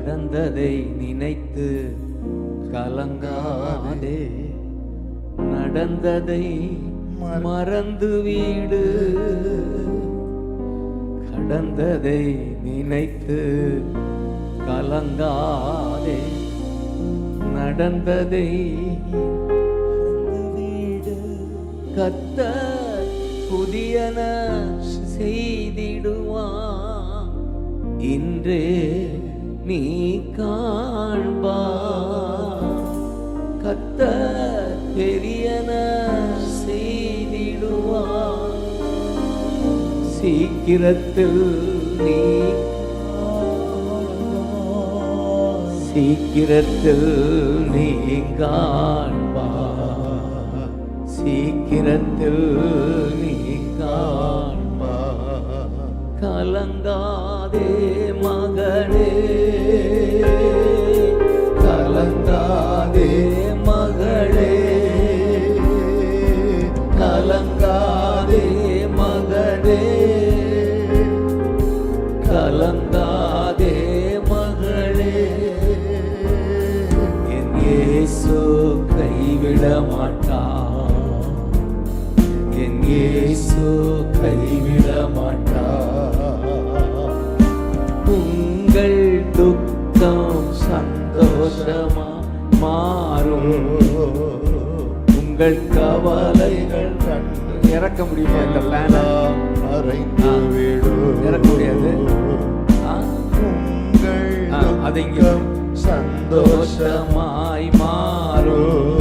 நடந்ததை நினைத்து கலங்காதே, நடந்ததை மறந்து வீடு. கடந்ததை நினைத்து கலங்காதே, நடந்ததை வீடு. கர்த்தர் புதியன செய்திடுவான், இன்றே நீ காண்பா. கர்த்தர் பெரியன செய்திடுவான், சீக்கிரத்தில் நீ காண்பா. சீக்கிரத்தில் நீ காண்பா. கலங்காதே மகளே, கலங்காதே மகளே, கலங்காதே மகளே, கலங்காதே மகளே. என் இயேசு கைவிட மாட்டார், என் இயேசு கைவிட மாட்டார். உங்கள் துக்கம் சந்தோஷமா மாறும், உங்கள் கவலைகள் இறக்க முடியுமா? இந்த பேனை இறக்க முடியாது. அது இங்க சந்தோஷமாய் மாறும்,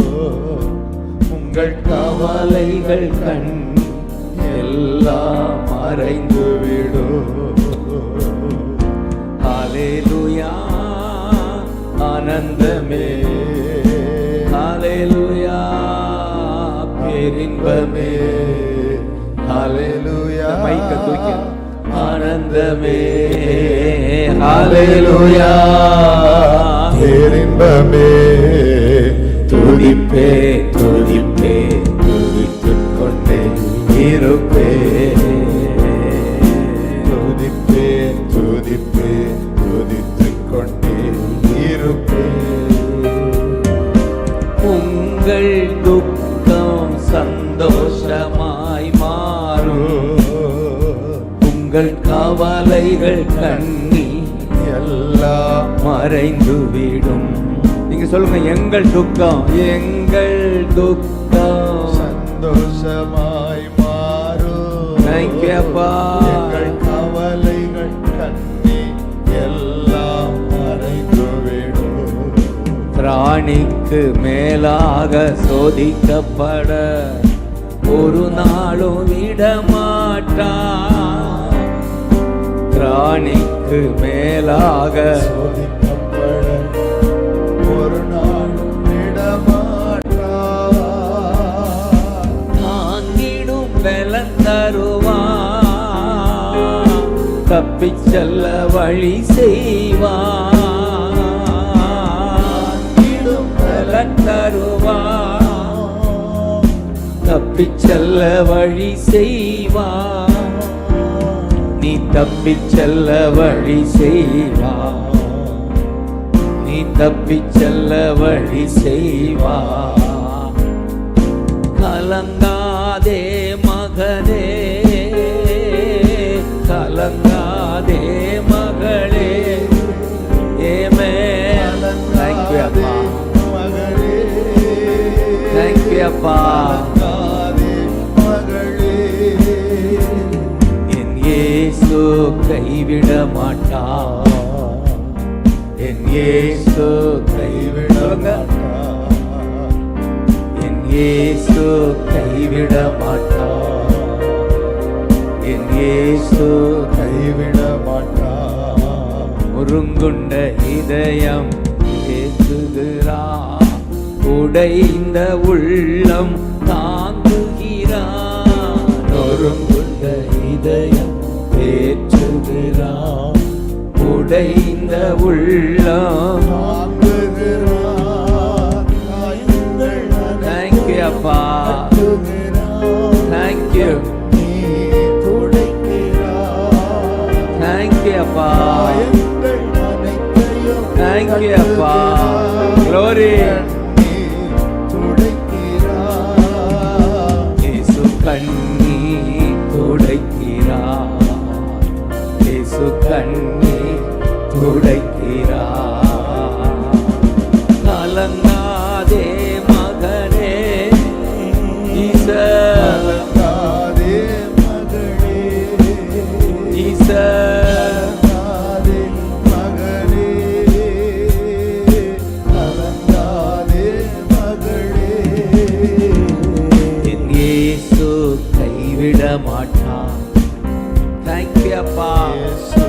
உங்கள் கவலைகள் கண் எல்லாம் மறைந்து விடும். ஹல்லேலூயா ஆனந்தமே, ஹல்லேலூயா பேரின்பமே, ஹல்லேலூயா மைக்க தூக்கி ஆனந்தமே, ஹல்லேலூயா பேரின்பமே. துதிப்பே துதிப்பே துதித்துக் கொண்டே இருப்பே, துதிப்பே துதிப்பே துதித்துக் கொண்டே இருப்பே. உங்கள் துக்கம் சந்தோஷமாய் மாறும், உங்கள் கவலைகள் கண்ணி எல்லாம் மறைந்து விடும். நீங்க சொல்லுங்க, எங்கள் துக்கம், எங்கள் துக்கம் சந்தோஷமாய் மாறும். தேங்க்யூப்பா. எங்கள் கவலைகள் கண்ணி எல்லாம் மறைந்து விடும். பிராணிக்கு மேலாக சோதிக்கப்பட ஒரு நாளும் விடமாட்டான். பிராணிக்கு மேலாக சோதிக்கப்பட ஒரு நாளும் விடமாட்டான். தாங்கிடும் பலன் தருவான், தப்பிச் செல்ல வழி செய்வான். தாங்கிடும் பலன் தருவான், தப்பிச் செல்ல வழி செய்வான். நீ தப்பிச் செல்ல வழி செய்வா, நீ தப்பிச் செல்ல வழி செய்வா. கலங்காதே மகனே, கலங்காதே மகளே. ஆமென். Thank you அப்பா, thank you அப்பா. இயேசு கைவிட மாட்டார், என் இயேசு கைவிட மாட்டார், என் இயேசு கைவிட மாட்டார், என் இயேசு கைவிட மாட்டார். ஒருங்குண்ட இதயம் பேசுகிறார், உடைந்த உள்ளம் தாங்குகிறார். ஒருங்குண்ட இதயம் தேற்றுகிறான், உடைந்த உள்ளம் தாங்குகிறான். தேங்க்யூ அப்பா, தேங்க்யூ, தேங்க்யூ அப்பா, Thank you அப்பா. Glory. இயேசு கண்ணீர் துடைக்கிறார். இயேசு கண்ணீர் துடைக்கிறார். கலங்காதே மகனே, கலங்காதே மகளே, கலங்காதே மகளே, கலங்காதே மகளே. என் இயேசு கைவிட மாட்டான். Thank you அப்பா. இயேசு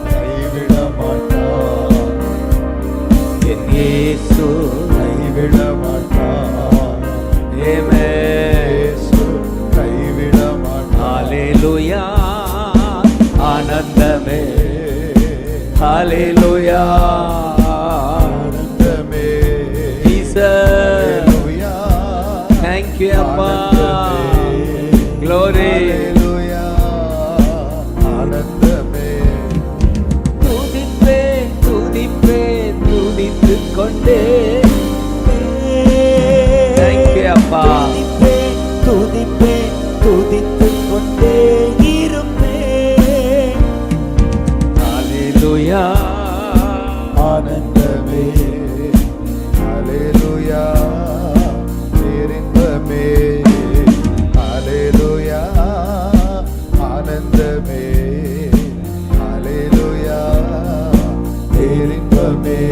கைவிட மாட்டான். என் இயேசு கைவிட மாட்டான். இயேசு கைவிட மாட்டான். ஹalleluya ஆனந்தமே, ஹalleluya ஆனந்தமே. ஜீசஸ் thank you அப்பா. glory hallelujah ஆனந்தமே. துதிப்பே துதிப்பே துதித்துக் கொண்டே. thank you அப்பா. துதிப்பே துதித்துக் கொண்டே இருப்பேன். ஹalleluya ஆனந்தமே, ஹalleluya பேரின்பமே, ஹalleluya ஆனந்தமே, ஹalleluya பேரின்பமே.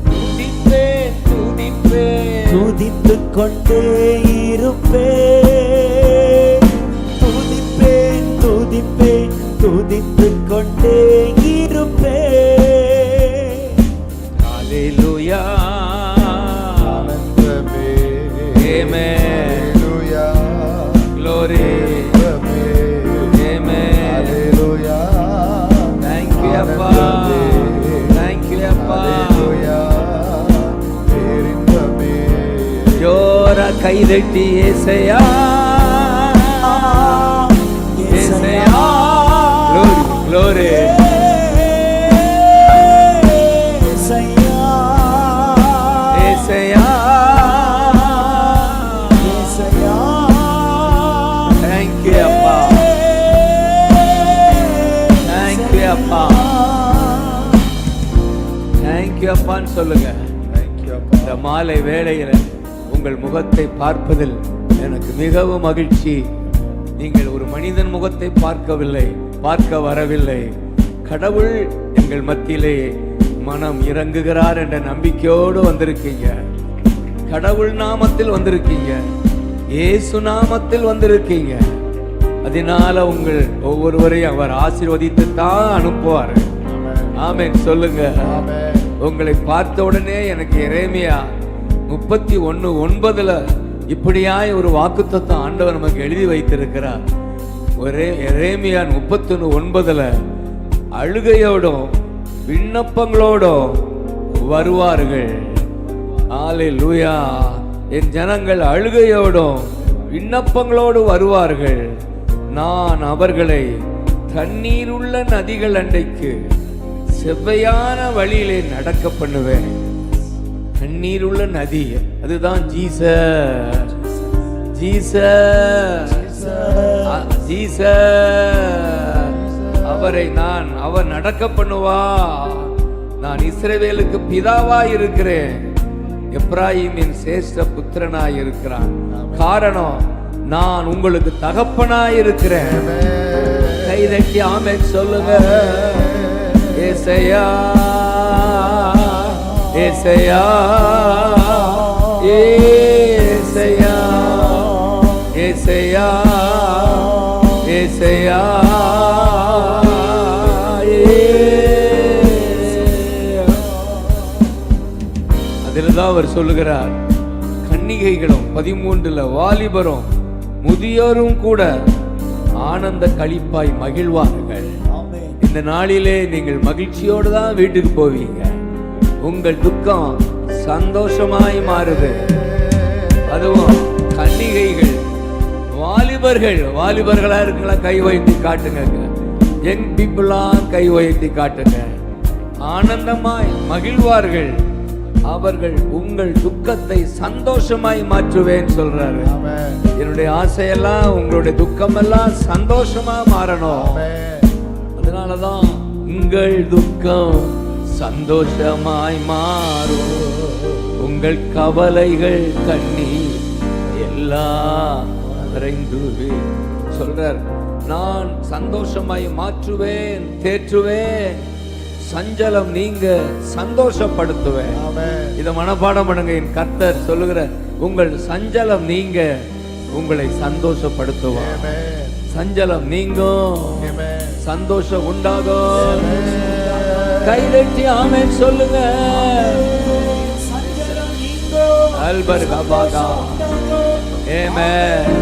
துதிப்பே துதிப்பே துதித்துக் கொண்டே இருப்பேன். துதிப்பேன் துதிப்பேன் துதித்துக் கொண்டே இருப்பேன். ஹalleluya ஆனந்தமே, ஆமென், ஹalleluya glory, amen, hallelujah thank you அப்பா. thank you அப்பா. ஹalleluya பேரின்பமே. ஜோர கைதட்டி ஏசையா ஏசையா glory glory Yesaiya Yesaiya Yesaiya thank you அப்பா. thank you அப்பா. thank you அப்பான்னு சொல்லுங்க. thank you அப்பா. இந்த மாலை வேளையில உங்கள் முகத்தை பார்ப்பதில் எனக்கு மிகவும் மகிழ்ச்சி. நீங்கள் ஒரு மனிதன் முகத்தை பார்க்கவில்லை, பார்க்க வரவில்லை. கடவுள் எங்கள் மத்தியிலே மனம் இறங்குகிறார் என்ற நம்பிக்கையோடு வந்திருக்கீங்க. கடவுள் நாமத்தில் வந்திருக்கீங்க, இயேசு நாமத்தில் வந்திருக்கீங்க. அதனால உங்கள் ஒவ்வொருவரையும் அவர் ஆசீர்வதித்து தான் அனுப்புவார். ஆமென் சொல்லுங்க. உங்களை பார்த்த உடனே எனக்கு எரேமியா 31:9 இப்படியாய் ஒரு வாக்குத்தத்தம் ஆண்டவர் நமக்கு எழுதி வைத்திருக்கிறார். ஒரே எரேமியா 31:9 அழுகையோடும் விண்ணப்பங்களோடும் வருவார்கள். ஹalleluya. என் ஜனங்கள் அழுகையோடும் விண்ணப்பங்களோடு வருவார்கள். நான் அவர்களை தண்ணீருள்ள நதிகள் அண்டைக்கு செவ்வையான வழியிலே நடக்க பண்ணுவேன். தண்ணீருள்ள நதி, அதுதான் ஜீசஸ். ஜீசஸ் ஜீசஸ் அவர் நடக்க பண்ணுவா. நான் இஸ்ரவேலுக்கு பிதாவாய் இருக்கிறேன், எப்ராயிமின் சேஷ்ட புத்திரனாய் இருக்கிறான். காரணம், நான் உங்களுக்கு தகப்பனாய் இருக்கிறேன். கைதட்டி ஆமென் சொல்லுங்க. ஏசையா ஏசையா ஏசையா ஏசையா ஏசையா. அதில்தான் அவர் சொல்லுகிறார், கன்னிகைகளும் 13 வாலிபரும் முதியோரும் கூட ஆனந்த களிப்பாய் மகிழ்வார்கள். இந்த நாளிலே நீங்கள் மகிழ்ச்சியோடு தான் வீட்டுக்கு போவீங்க. உங்கள் துக்கம் சந்தோஷமாய் மாறுது. அதுவும் கன்னிகைகள், வாலிபர்களா இருக்குங்களா? கை உயர்த்தி காட்டுங்க. யங் பீப்புளா கை உயர்த்தி காட்டுங்க. ஆனந்தமாய் மகிழ்வார்கள். அவர்கள் உங்கள் துக்கத்தை சந்தோஷமாய் மாற்றுவேன் சொல்றாரு. என்னுடைய ஆசையெல்லாம் உங்களுடைய துக்கமெல்லாம் சந்தோஷமா மாறணும். அதனாலதான் உங்கள் துக்கம் சந்தோஷமாய் மாறும், உங்கள் கவலைகள் கண்ணீர் எல்லாம் மறைந்துவே சொல்றார். நான் சந்தோஷமாய் மாற்றுவேன், தேற்றுவேன், சஞ்சலம் நீங்க சந்தோஷப்படுத்துவேன். இத மனப்பாடம் பண்ணுங்க. என் கர்த்தர் சொல்லுகிற உங்கள் சஞ்சலம் நீங்க உங்களை சந்தோஷப்படுத்துவார். சஞ்சலம் நீங்கும், சந்தோஷம் உண்டாகும். கைதட்டி ஆமென் சொல்லுங்க. அல்பர் கபாகா ஆமென்.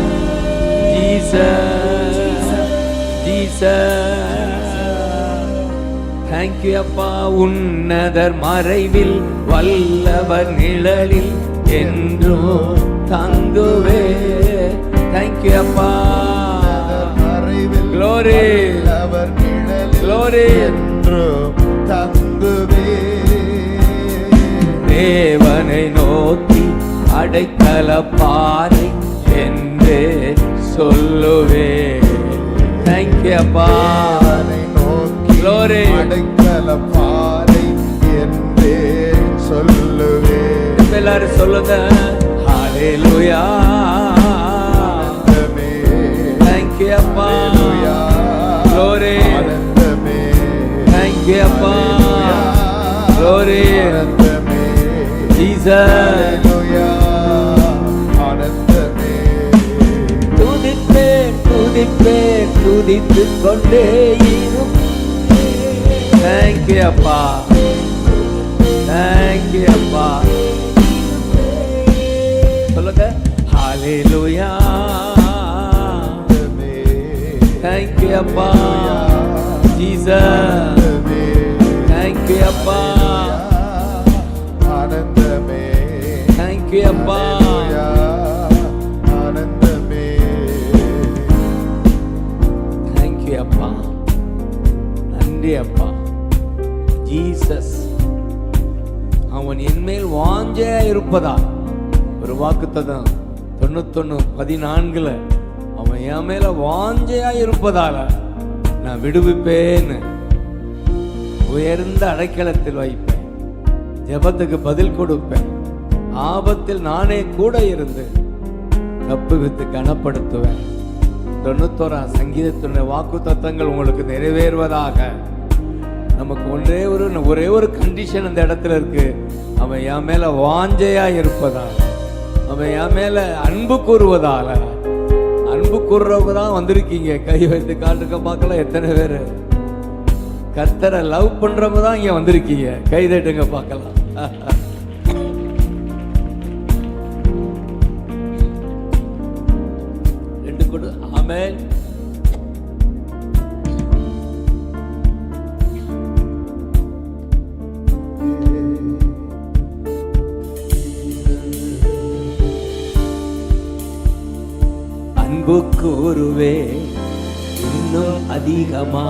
ஜீசஸ் ஜீசஸ் Thank you அப்பா. உன்னதர் மறைவில் வல்லவர் நிழலில் என்றும் தங்குவே. Thank you அப்பா. Glory Glory என்றும் தங்குவே. தேவனை நோக்கி அடைக்கல பாறை என்றே சொல்லுவே. Thank you அப்பா. Glory அடைக்கல பாறை என்றே சொல்லுவே. எல்லாரும் சொல்லுங்க. ஹalleluya. Thank you அப்பா. Glory. Thank you அப்பா. Glory. Jesus. துதிப்பேன் துதிப்பேன் துதித்துக் கொண்டே இருக்கும். Thank you அப்பா. Thank you அப்பா. சொல்லுங்க. Hallelujah. Thank you அப்பா. Jesus. Thank you அப்பா. ஆனந்தமே. Thank you அப்பா. ஆனந்தமே. Thank you அப்பா. நன்றி அப்பா. ஜீசஸ் அவன் என்மேல் வாஞ்சையா இருப்பதா ஒரு வாக்குத்தத்தம் 91:14 அவன் என் மேல வாஞ்சையா இருப்பதால நான் விடுவிப்பேன்னு உயர்ந்த அடைக்கலத்தில் வைப்பேன். ஜெபத்துக்கு பதில் கொடுப்பேன். ஆபத்தில் நானே கூட இருந்து தப்புவித்து கனப்படுத்துவேன். 91 சங்கீதத்தினுடைய வாக்குத்தத்தங்கள் உங்களுக்கு நிறைவேறுவதாக. நமக்கு ஒரே ஒரு கண்டிஷன் அந்த இடத்துல இருக்கு. அவன் என் மேல வாஞ்சையா இருப்பதால, அவன் என் மேல அன்பு கூறுவதால. அன்பு கூறுறவங்க தான் வந்திருக்கீங்க. கை வைத்து காட்டுக்க பார்க்கலாம். எத்தனை பேரு கர்த்தரை லவ் பண்றவங்க தான் இங்க வந்திருக்கீங்க. கை தட்டுங்க பார்க்கலாம். ரெண்டு கொடு. ஆமென். அன்பு கூறுவே இன்னும் அதிகமா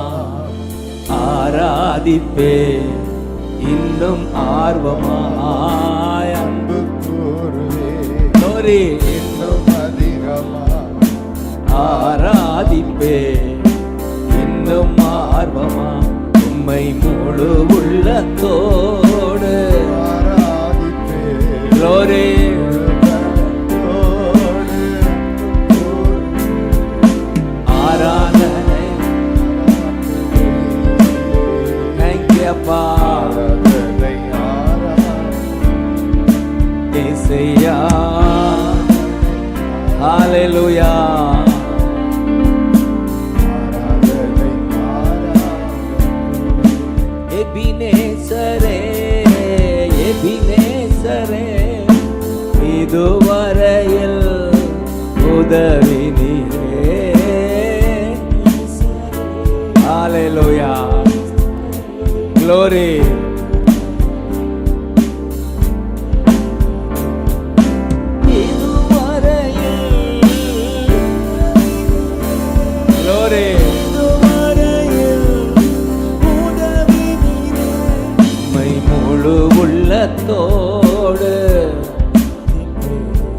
ஆராதிப்பே இன்னும் ஆர்வமாய். அன்பு கூறுவே இன்னும் அதிகமா ஆராதிப்பே இன்னும் ஆர்வமா. உம்மை முழு உள்ளத்தோடு ஆராதிப்பே. Glory. ஆராதனை. Thank you அப்பா. ஏசையா. Hallelujah. எபினேசரே எபினேசரே இதுவரையில் உதவி நீரே. Hallelujah. Glory. Glory. முழு உள்ளத்தோடு.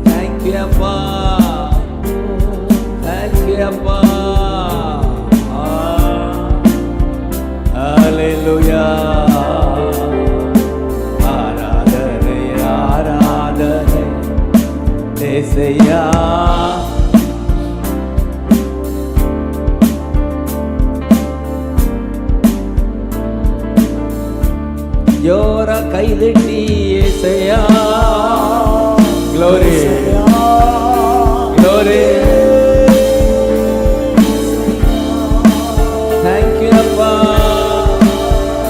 தேங்க்யூ அப்பா, தேங்க்யூ அப்பா. ஹல்லேலூயா. ஆராதனை ஆராதனை ஏசையா. ஜோர கைதட்டி ஏசையா. Glory, glory. Thank you அப்பா,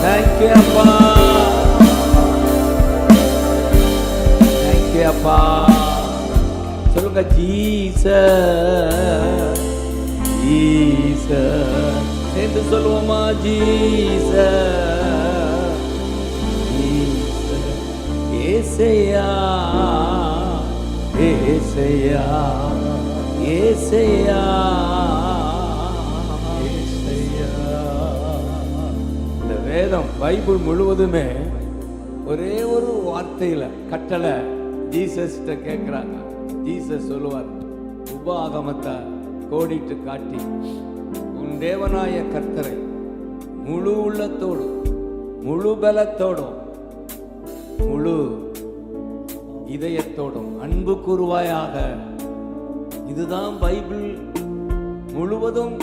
thank you அப்பா, thank you அப்பா. சொல்லுங்க ஜீசஸ், ஜீசஸ். சேர்ந்து சொல்லுவோமா ஜீசஸ், ஏசையா, ஏசையா, ஏசையா, ஏசையா. இந்த வேதம் பைபிள் முழுவதுமே ஒரே ஒரு வார்த்தையில கட்டளை ஜீசஸ்ட கேட்கிறாங்க. ஜீசஸ் சொல்லுவார், உபாகமத்தை கோடிட்டு காட்டி, உன் தேவனாய கர்த்தரை முழு உள்ளத்தோடும் முழு பலத்தோடும் முழு இதயத்தோடும் அன்பு கூறுவாயாக. இதுதான் பைபிள் முழுவதும்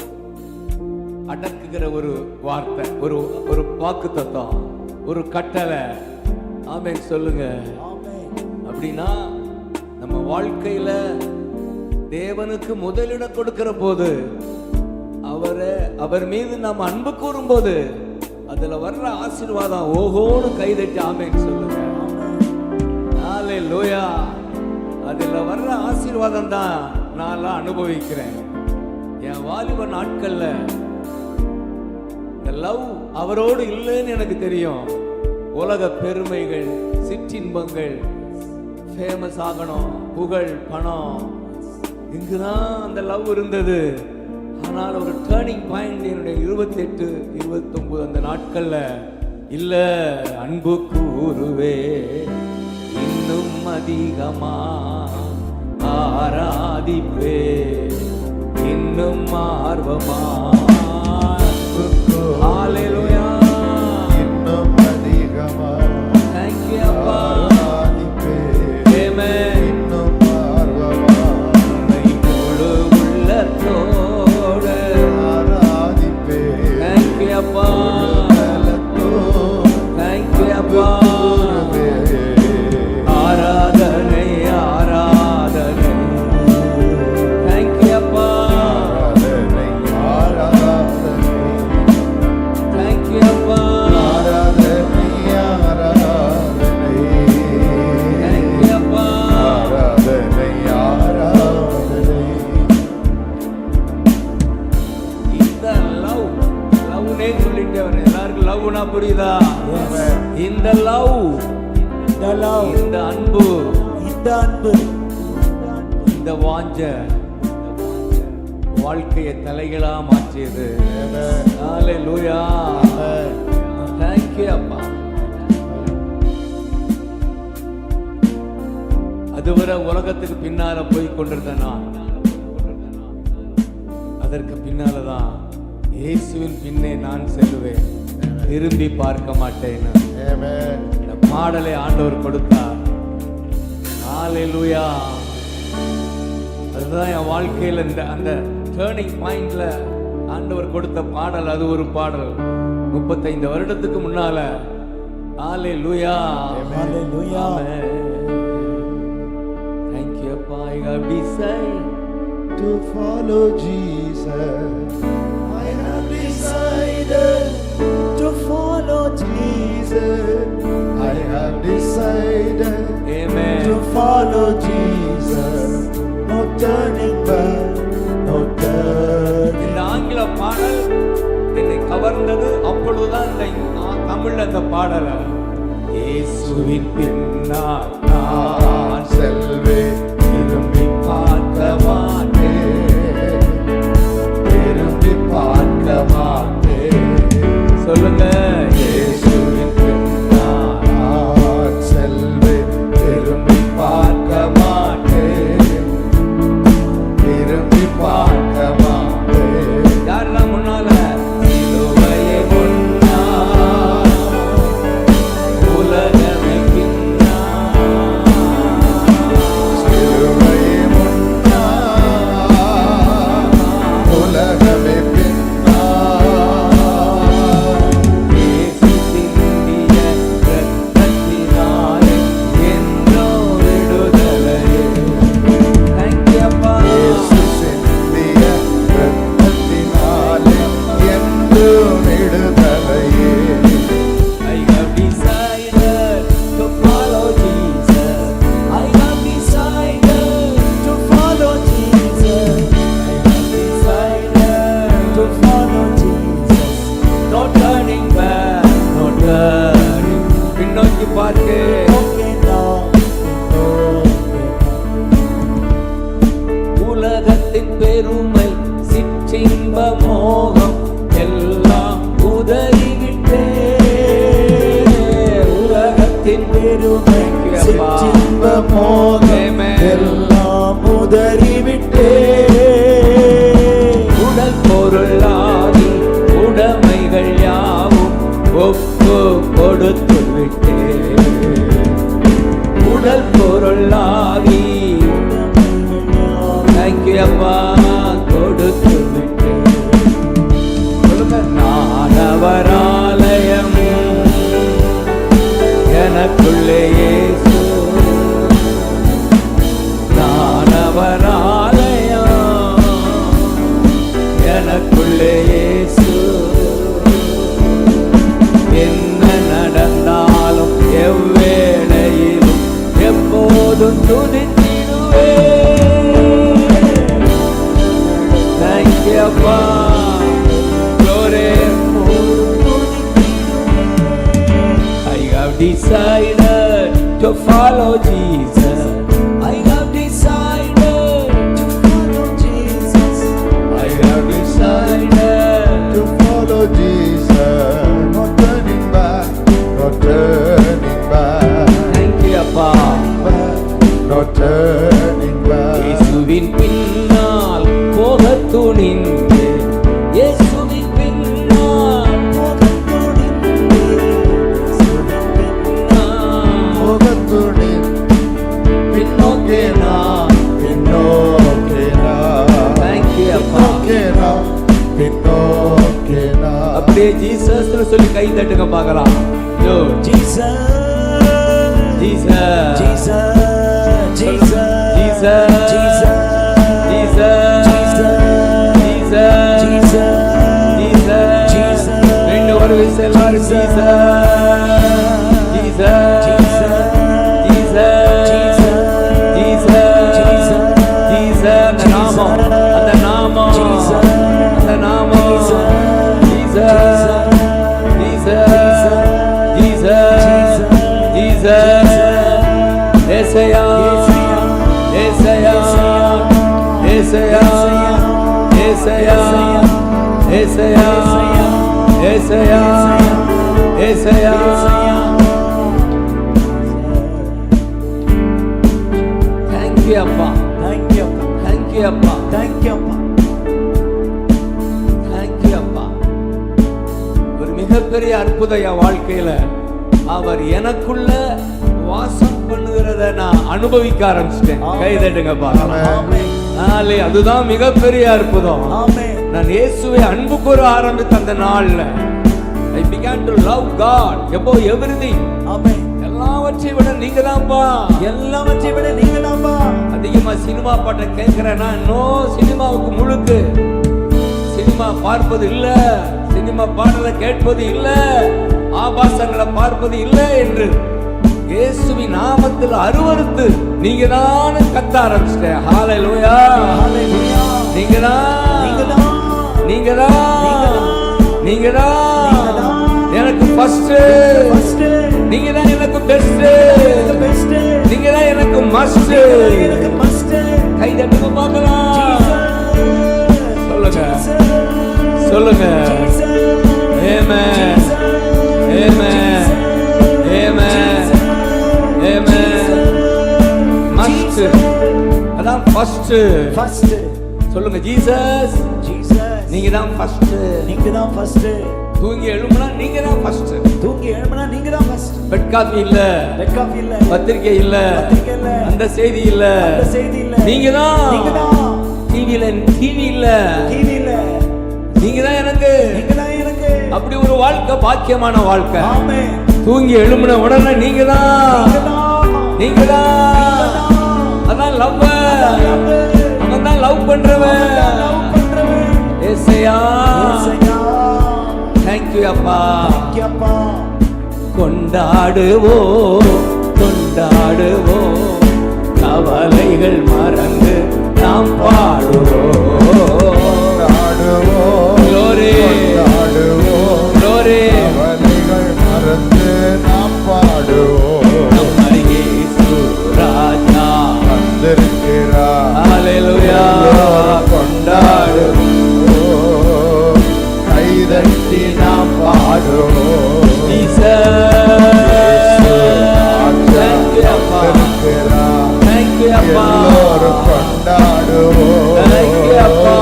அடக்குகிற ஒரு வார்த்தை, ஒரு ஒரு வாக்குத்தத்தம், ஒரு கட்டளை. ஆமென் சொல்லுங்க. அப்படின்னா நம்ம வாழ்க்கையில தேவனுக்கு முதலிடம் கொடுக்கிற போது, அவர் மீது நாம் அன்பு கூறும் போது அதுல வர்ற ஆசீர்வாதம் ஓஹோன்னு கைதட்டி ஆமென் சொல்லுங்க. ஹல்லேலூயா. அதுல வர்ற ஆசீர்வாதம் தான் நான் அனுபவிக்கிறேன். என் வாலிப நாட்கள்ல இந்த லவ் அவரோடு இல்லைன்னு எனக்கு தெரியும். உலக பெருமைகள், சிற்றின்பங்கள், ஃபேமஸ் ஆகணும், புகழ், பணம், இங்குதான் அந்த லவ் இருந்தது. ஆனால் ஒரு டேர்னிங் பாயிண்ட் என்னுடைய 28, 29 அந்த நாட்கள்ல இல்ல, அன்பு கூறுவே இன்னும் அதிகமா ஆராதிப்பே இன்னும் ஆர்வமா. ஹல்லேலூயா. இன்னும் அதிகமா தேங்க்யூ அப்பா. ஆமென். இன்னும் ஆர்வமா முழு உள்ளத்தோடு ஆராதிப்பே. தேங்க்யூ அப்பா, தேங்க்யூ அப்பா. ஆராதனை ஆராதனை. தேங்க்யூ அப்பா, ஆராதனை ஆராதனை. தேங்க்யூ அப்பா, ஆராதனை ஆராதனை. தேங்க்யூ அப்பா. ஆராதனை ஆராதனை. இந்த லவ்னே சொல்லிட்டேன். எல்லாருக்கும் லவ்னா புரியுதா? இந்த லவ், இந்த அன்பு, இந்த அன்பு, இந்த வாஞ்ச வாழ்க்கையை தலைகளா மாற்றியது. ஹல்லேலூயா. தேங்க்யூ அப்பா. அதுவரை உலகத்துக்கு பின்னால போய் கொண்டிருந்த நான், அதற்கு பின்னாலதான் இயேசுவின் பின்னே நான் செல்லுவேன், திரும்பி பார்க்க மாட்டேன். ஆமென். இந்த பாடலை ஆண்டவர் கொடுத்தார். ஹல்லேலூயா. அதுதான் என் வாழ்க்கையில் இந்த அந்த டேர்னிங் பாயிண்ட்ல ஆண்டவர் கொடுத்த பாடல். அது ஒரு பாடல் 35 வருடத்துக்கு முன்னால. ஹல்லேலூயா. ஹல்லேலூயா. Thank you அப்பா. I have decided To follow Jesus, I have decided to follow Jesus. I have decided Amen. To follow Jesus. No turning back, no turning. இந்த ஆங்கில பாடல் என்னை கவர்ந்தது. அப்பொழுதுதான் இந்த தமிழ்ல அந்த பாடல, இயேசுவின் பின்னால் நான் செல்வேன், திரும்பி பார்க்க மாட்டேன், திரும்பி பார்க்க மாட்டேன். சொல்லுங்க, இயேசுவின் பின்னால் நோக்கி பார்க்க. நோக்கி நான் உலகத்தின் பெருமை சிற்றின்ப மோகம் எல்லாம் உதறிவிட்டே. உலகத்தின் பெருமை சிற்றின்ப மோகம் எல்லாம் உதறிவிட்டே. உடல் பொருளாகி உடைமைகள் யாவும் ஒப்பு கொடுத்து விட்டே. உடல் பொருளாகி தேங்க்யூ அப்பா கொடுத்து விட்டே. நானவராலயம் எனக்குள்ளே இயேசு. நானவராலயம் எனக்குள்ளே இயேசு. என்ன நடந்தாலும் எவ்வேளையிலும் எப்போதும் துதித்திடுவேன். தேங்க்யூ அப்பா. Glory. I have decided to follow Jesus. I have decided To follow Jesus. I have decided To follow Jesus, no turning back, no turning back, Thank you அப்பா. no turning back. இயேசுவின் பின்னால் போக துணிந்து. இயேசுவின் பின்னால் முகத்துடன் பின்னோக்கே நான், பின்னோக்கே நான், Thank you அப்பா. பின்னோக்கே நான், பின்னோக்கே நான். அப்படியே ஜீசஸ்னு சொல்லி கை தட்டுங்க பார்க்கலாம். யோ Jesus. Jesus Jesus. Jesus. Jesus Jesus. Jesus Jesus Jesus. Jesus ரெண்டு ஒரு விசை எல்லாரும் Jesus Jesus Jesus Jesus Jesus அந்த நாமம் அந்த நாமம் அந்த நாமம் Jesus Jesus Jesus Jesus Yesaiya Yesaiya Yesaiya Yesaiya Yesaiya Yesaiya Yesaiya. Thank you அப்பா. Thank you. Thank you அப்பா. Thank you. Thank you அப்பா. ஒரு மிகப்பெரிய அற்புதம் என் வாழ்க்கையில அவர் எனக்குள்ள வாசம் பண்ணுகிறத நான் அனுபவிக்க ஆரம்பிச்சிட்டேன். கை தட்டுங்க பார்க்கலாம். Amen. அதுதான் மிகப்பெரிய அற்புதம். Amen. நான் இயேசுவை அன்பு கூற ஆரம்பித்த அந்த நாள்ல I began to love God above everything. Amen. எல்லாவற்றையும் விட நீங்க தான்ப்பா. எல்லாவற்றையும் விட நீங்க தான்ப்பா. அதிகமா சினிமா பாட்டை கேட்கிறேன்னா நோ, சினிமாவுக்கு முழுக்கு. சினிமா பார்ப்பது இல்ல, சினிமா பாடலை கேட்பது இல்ல, ஆபாசங்களை பார்ப்பது இல்ல என்று இயேசுவின் நாமத்தில் அருவருத்து நீங்க தான் கத்த ஆரம்பிச்சிட்டேன். ஹalleluya. Hallelujah. நீங்க தான் நீங்க தான் நீங்க தான் எனக்கு ஃபர்ஸ்ட். நீங்க தான் எனக்கு பெஸ்ட். நீங்க தான் எனக்கு மஸ்ட். கை தட்டுங்க பார்க்கலாம். சொல்லுங்க சொல்லுங்க. ஆமென் ஆமென் ஆமென் ஆமென். மஸ்ட் அதான் ஃபர்ஸ்ட். சொல்லுங்க ஜீசஸ். நீங்க தான் ஃபர்ஸ்ட். தூங்கி எழும்புனா நீங்க தான் ஃபர்ஸ்ட். பெட் காபி இல்ல, பத்திரிக்கை இல்ல, அந்த செய்தி இல்ல, நீங்க தான் டிவி இல்ல, நீங்க தான் எனக்கு. அப்படி ஒரு வாழ்க்கை பாக்கியமான வாழ்க்கை. தூங்கி எழும்புன உடனே நீங்க தான் அதான் லவ். அவன் தான் லவ் பண்றவன். ஏசையா. Thank you அப்பா. கொண்டாடுவோம் கவலைகள் மறந்து நாம் பாடுவோம். Glory. கவலைகள் மறந்து நாம் பாடுவோம். கொண்டாடுவோம். நம்ம இயேசு ராஜா வந்திருக்கிறார். ஹalleluya எல்லோரும் கொண்டாடுவோம். கைதட்டி நாம் பாடுவோம். Thank you அப்பா, வந்திருக்கிறார். thank you அப்பா, எல்லோரும் கொண்டாடுவோம். thank you அப்பா.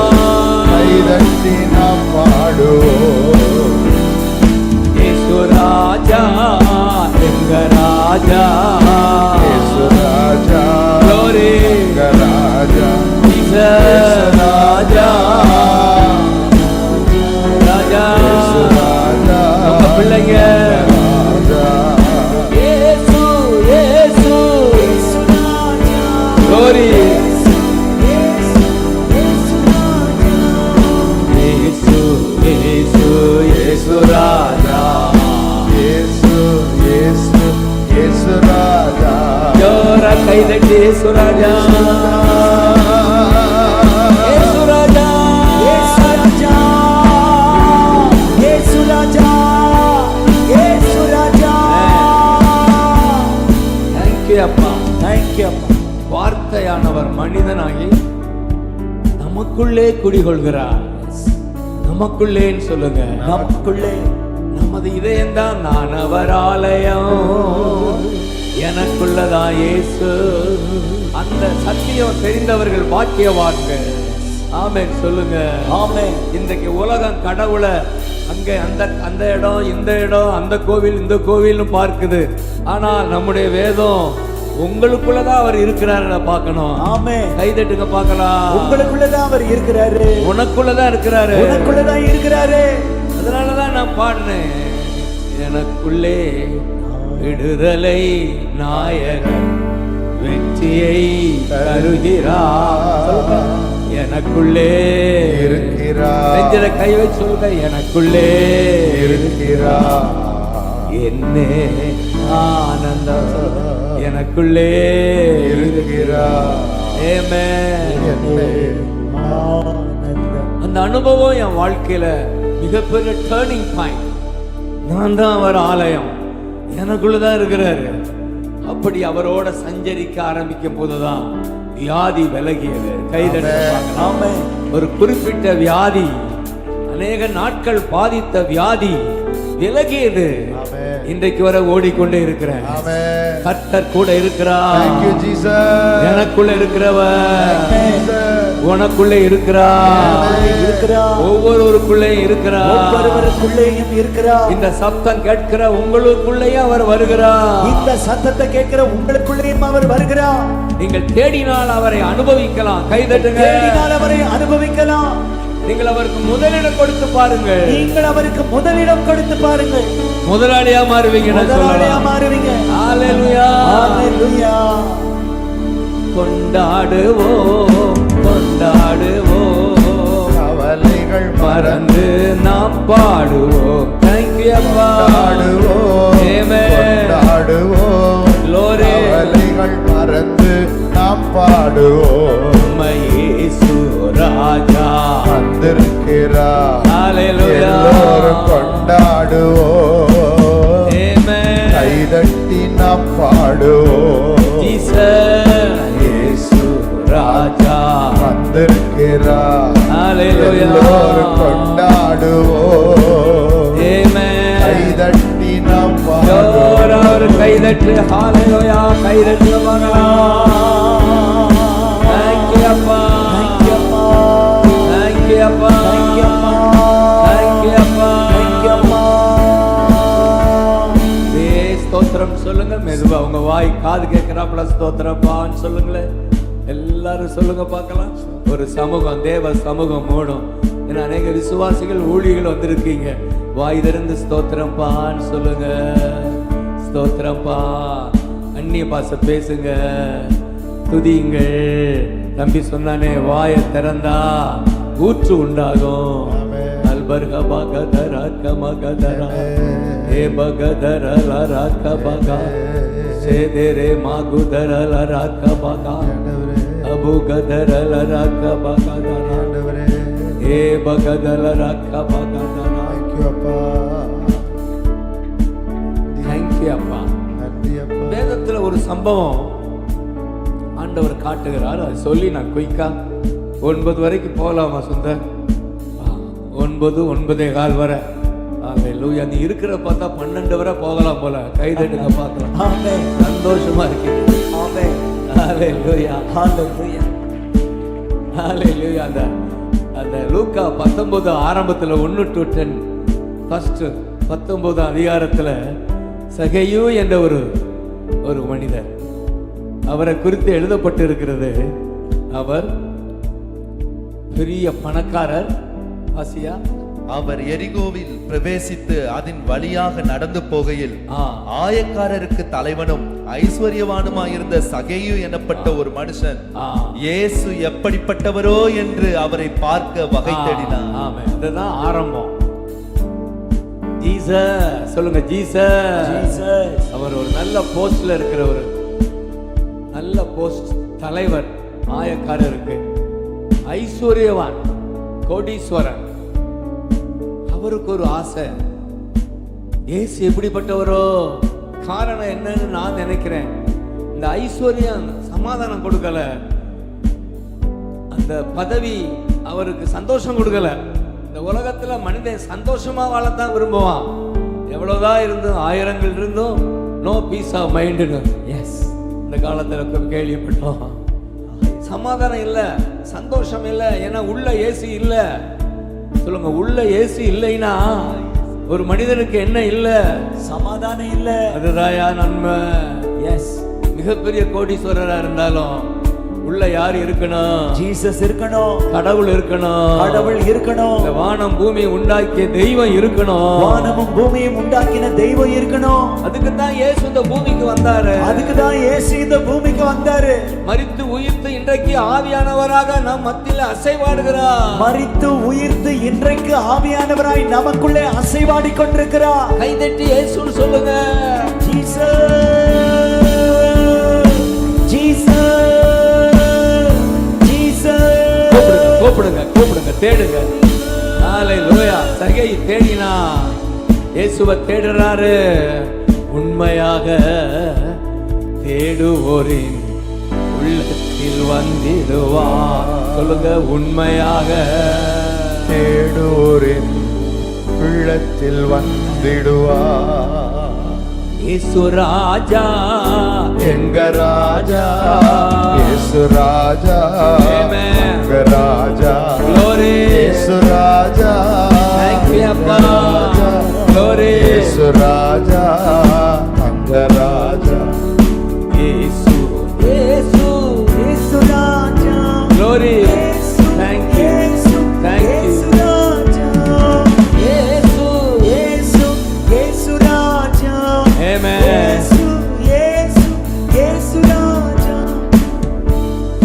கைதட்டி நாம் பாடுவோம். இயேசு ராஜா எங்க ராஜா, இயேசு ராஜா, Glory. எங்க ராஜா, Jesus ராஜா, ராஜா இயேசு ராஜா, உங்க பிள்ளைங்க ராஜா. இயேசு இயேசு Glory. இயேசு இயேசு இயேசு ராஜா, இயேசு, இயேசு, இயேசு ராஜா. ஜோர கைதட்டி இயேசு ராஜா, இயேசு ராஜா, இயேசு ராஜா, இயேசு ராஜா, இயேசு ராஜா. Thank you அப்பா. Thank you அப்பா. வார்த்தையானவர் மனிதனாகி நமக்குள்ளே குடிகொள்கிறார். நமக்குள்ளேன்னு சொல்லுங்க. நமக்குள்ளே நமது இதயம்தான் நான் அவர் ஆலயம், எனக்குள்ளதான் இயேசு. அந்த சத்தியம் தெரிந்தவர்கள் பாக்கியவான்கள். ஆமென் சொல்லுங்க. ஆமென். இன்றைக்கு உலகம் கடவுளை அங்க அந்த அந்த இடம் இந்த இடம், அந்த கோவில் இந்த கோவில்னு பார்க்குது. ஆனால் நம்முடைய வேதம் உங்களுக்குள்ளதான் அவர் இருக்கிறாரு பார்க்கணும். ஆமென். கைதட்டுங்க பார்க்கலாம். உங்களுக்குள்ளதான் அவர் இருக்கிறாரு. உனக்குள்ளதான் இருக்கிறாரு. உனக்குள்ளதான் இருக்கிறாரு. அதனாலதான் நான் பாடினேன், எனக்குள்ளே விடுதலை நாயகன் வெற்றியை தருகிறார். எனக்குள்ளே இருக்கிறார். நெஞ்சில கை வச்சு சொல்லுங்க, எனக்குள்ளே இருக்கிறார். என்னே ஆனந்தம் சொல்லுங்க. எனக்குள்ளே இருக்கிறார். ஆமென். என்னே ஆனந்தம். அந்த அனுபவம் என் வாழ்க்கையில மிகப்பெரிய டேர்னிங் பாயிண்ட். நான் தான் அவர் ஆலயம், எனக்குள்ளதான் இருக்கிறாரு. அப்படி அவரோட சஞ்சரிக்க ஆரம்பிக்கும் போதுதான் வியாதி விலகியது. கைதட்ட பார்க்கலாம். ஆமென். ஒரு குறிப்பிட்ட வியாதி, அநேக நாட்கள் பாதித்த வியாதி விலகியது. ஆமென். இன்றைக்கு வரை ஓடிக்கொண்டே இருக்கிறேன். ஆமென். கர்த்தர் கூட இருக்கிறார். Thank you, Jesus. எனக்குள்ள இருக்கிறவர் Jesus. உனக்குள்ளே இருக்கிறார். இருக்கிறார். ஒவ்வொருவருக்குள்ளேயும் இருக்கிறார். ஒவ்வொருவருக்குள்ளேயும் இருக்கிறார். இந்த சப்தம் கேட்கிற உங்களுக்குள்ளேயும் அவர் வருகிறார். இந்த சத்தத்தை கேட்கிற உங்களுக்குள்ளேயும் அவர் வருகிறார். நீங்கள் தேடினால் அவரை அனுபவிக்கலாம். கைதட்டுங்க. தேடினால் அவரை அனுபவிக்கலாம். நீங்கள் அவருக்கு முதலிடம் கொடுத்து பாருங்கள். நீங்கள் அவருக்கு முதலிடம் கொடுத்து பாருங்கள். முதலாளியா மாறுவீங்க. முதலாளியா மாறுவீங்க. ஹalleluya. ஹalleluya. கொண்டாடுவோம் கொண்டாடுவோம், கவலைகள் மறந்து நாம் பாடுவோம். Thank you அப்பா. கொண்டாடுவோம். Amen. கொண்டாடுவோம். Glory. கவலைகள் மறந்து நாம் பாடுவோம். உம்மை இயேசு ராஜா வந்திருக்கிறார். ஹalleluya. எல்லோரும் கொண்டாடுவோம். Amen. கைதட்டி நாம் பாடுவோம். Jesus இயேசு ராஜா வந்திருக்கிறார். ஹalleluya. எல்லோரும் கொண்டாடுவோம். Amen. கைதட்டி நாம் பாடுவோம். ஒரு கைதட்டு. ஹalleluya. கைதட்டு மகனா. Thank you அப்பா. Thank you அப்பா. Thank you அப்பா. Thank you அப்பா. Thank you அப்பா. Thank you அப்பா. ஸ்தோத்திரம் சொல்லுங்க. மெதுவா உங்க வாய் காது கேட்கிறாப்புல ஸ்தோத்திரப்பான்னு சொல்லுங்களேன். எல்லாரும் சொல்லுங்க பார்க்கலாம். ஒரு சமூகம், தேவ சமூகம் மூடும். ஏன்னா அநேக விசுவாசிகள் ஊழியர்கள் வந்திருக்கீங்க. வாய் திறந்து ஸ்தோத்திரப்பான்னு சொல்லுங்க. ஸ்தோத்திரப்பா. அந்நிய பாஷை பேசுங்க, துதியுங்கள். தம்பி சொன்னானே, வாயை திறந்தா ஊற்று உண்டாகும். அல்பர்க பகதர கமகதர ஏ பகதர லரக பகா சேதேரே மாகுதர லரக பகா அபு கதர லரக பகதர ஏ பகதர லரக பகதர. Thank you, அப்பா. Thank you அப்பா. நன்றி ஒரு சம்பவம் ஆண்டவர் காட்டுகிறார். அதை சொல்லி நான் குயிக்கா 9 வரைக்கும் போகலாமா சுந்தர்? 9, 9:15 வரை. அல்லேலூயா. நீ இருக்கிற பார்த்தா 12 வரை போகலாம் போல. கைதட்டுங்க பார்க்கலாம். ஆமென். சந்தோஷமா இருக்கு. ஆமென். அல்லேலூயா. ஹalleluya. அல்லேலூயா. அந்த லூக்கா 19 ஆரம்பத்தில் 1 to 10 ஃபர்ஸ்ட் 19 அதிகாரத்தில் சகேயு என்ற ஒரு மனிதர், அவரை குறித்து எழுதப்பட்டு இருக்கிறது. அவர் பெரிய பணக்காரர். ஆசியா. அவர் எரிகோவில் பிரவேசித்து அதன் வழியாக நடந்து போகையில் ஆயக்காரருக்கு தலைவனும் ஐஸ்வர்யவானுமாயிருந்த சகேயு எனப்பட்ட ஒரு மனுஷன் இயேசு எப்படிப்பட்டவரோ என்று அவரை பார்க்க வகை தேடினார். ஆமென். அதுதான் ஆரம்பம். ஜீசஸ் சொல்லுங்க. ஜீசஸ். அவர் ஒரு நல்ல போஸ்ட்ல இருக்கிற ஒரு நல்ல போஸ்ட் தலைவர். ஆயக்காரருக்கு ஐஸ்வர்யவான், கோடீஸ்வரன். அவருக்கு ஒரு ஆசை, இயேசு எப்படிப்பட்டவரோ. காரணம் என்னன்னு நான் நினைக்கிறேன், இந்த ஐஸ்வர்யம் சமாதானம் கொடுக்கல, அந்த பதவி அவருக்கு சந்தோஷம் கொடுக்கல. இந்த உலகத்துல மனிதன் சந்தோஷமா வாழத்தான் விரும்புவான். எவ்வளவுதான் இருந்தும், ஆயிரங்கள் இருந்தும் நோ பீஸ் ஆஃப் மைண்டுன்னு. எஸ், இந்த காலத்துல கேள்விப்பட்டோம். சமாதானம் இல்லை, சந்தோஷம் இல்லை. ஏன்னா உள்ள ஏசி இல்லை. சொல்லுங்க, உள்ள ஏசி இல்லைன்னா ஒரு மனிதனுக்கு என்ன இல்லை? சமாதானம் இல்லை. அதுதாயா நன்மை. எஸ். மிகப்பெரிய கோடீஸ்வரரா இருந்தாலும் உள்ள யார் இருக்கணும்? ஜீசஸ் இருக்கணும். கடவுள் இருக்கணும். கடவுள் இருக்கணும். இந்த வானம் பூமி உண்டாக்கிய தெய்வம் இருக்கணும். வானமும் பூமியும் உண்டாக்கின தெய்வம் இருக்கணும். அதுக்கு தான் இயேசு இந்த பூமிக்கு வந்தாரு. அதுக்கு தான் இயேசு இந்த பூமிக்கு வந்தாரு. மரித்து உயிர்த்து இன்றைக்கு ஆவியானவராக நம் மத்தியில அசைவாடுகிறார். மரித்து உயிர்த்து இன்றைக்கு ஆவியானவராய் நமக்குள்ளே அசைவாடி கொண்டிருக்கிறார். கைதட்டி இயேசுன்னு சொல்லுங்க. ஜீசஸ், ஜீசஸ், கூப்பிடுங்க, கூப்பிடுங்க, தேடுங்க. ஹalleluya. சகை தேடினா இயேசுவை தேடுறாரு. உண்மையாக தேடுவோரின் உள்ளத்தில் வந்திடுவார். சொல்லுங்க, உண்மையாக தேடுவோரின் உள்ளத்தில் வந்திடுவார். இயேசு ராஜா, எங்க ராஜா, இயேசு ராஜா, Amen. எங்க ராஜா, Glory. இயேசு ராஜா, Thank you, அப்பா. ராஜா, Glory. இயேசு ராஜா, எங்க ராஜா. இயேசு, இயேசு, இயேசு ராஜா. Glory. இயேசு, Thank you. இயேசு, Thank you. இயேசு ராஜா. இயேசு, இயேசு, இயேசு ராஜா. Amen. இயேசு, இயேசு, இயேசு ராஜா.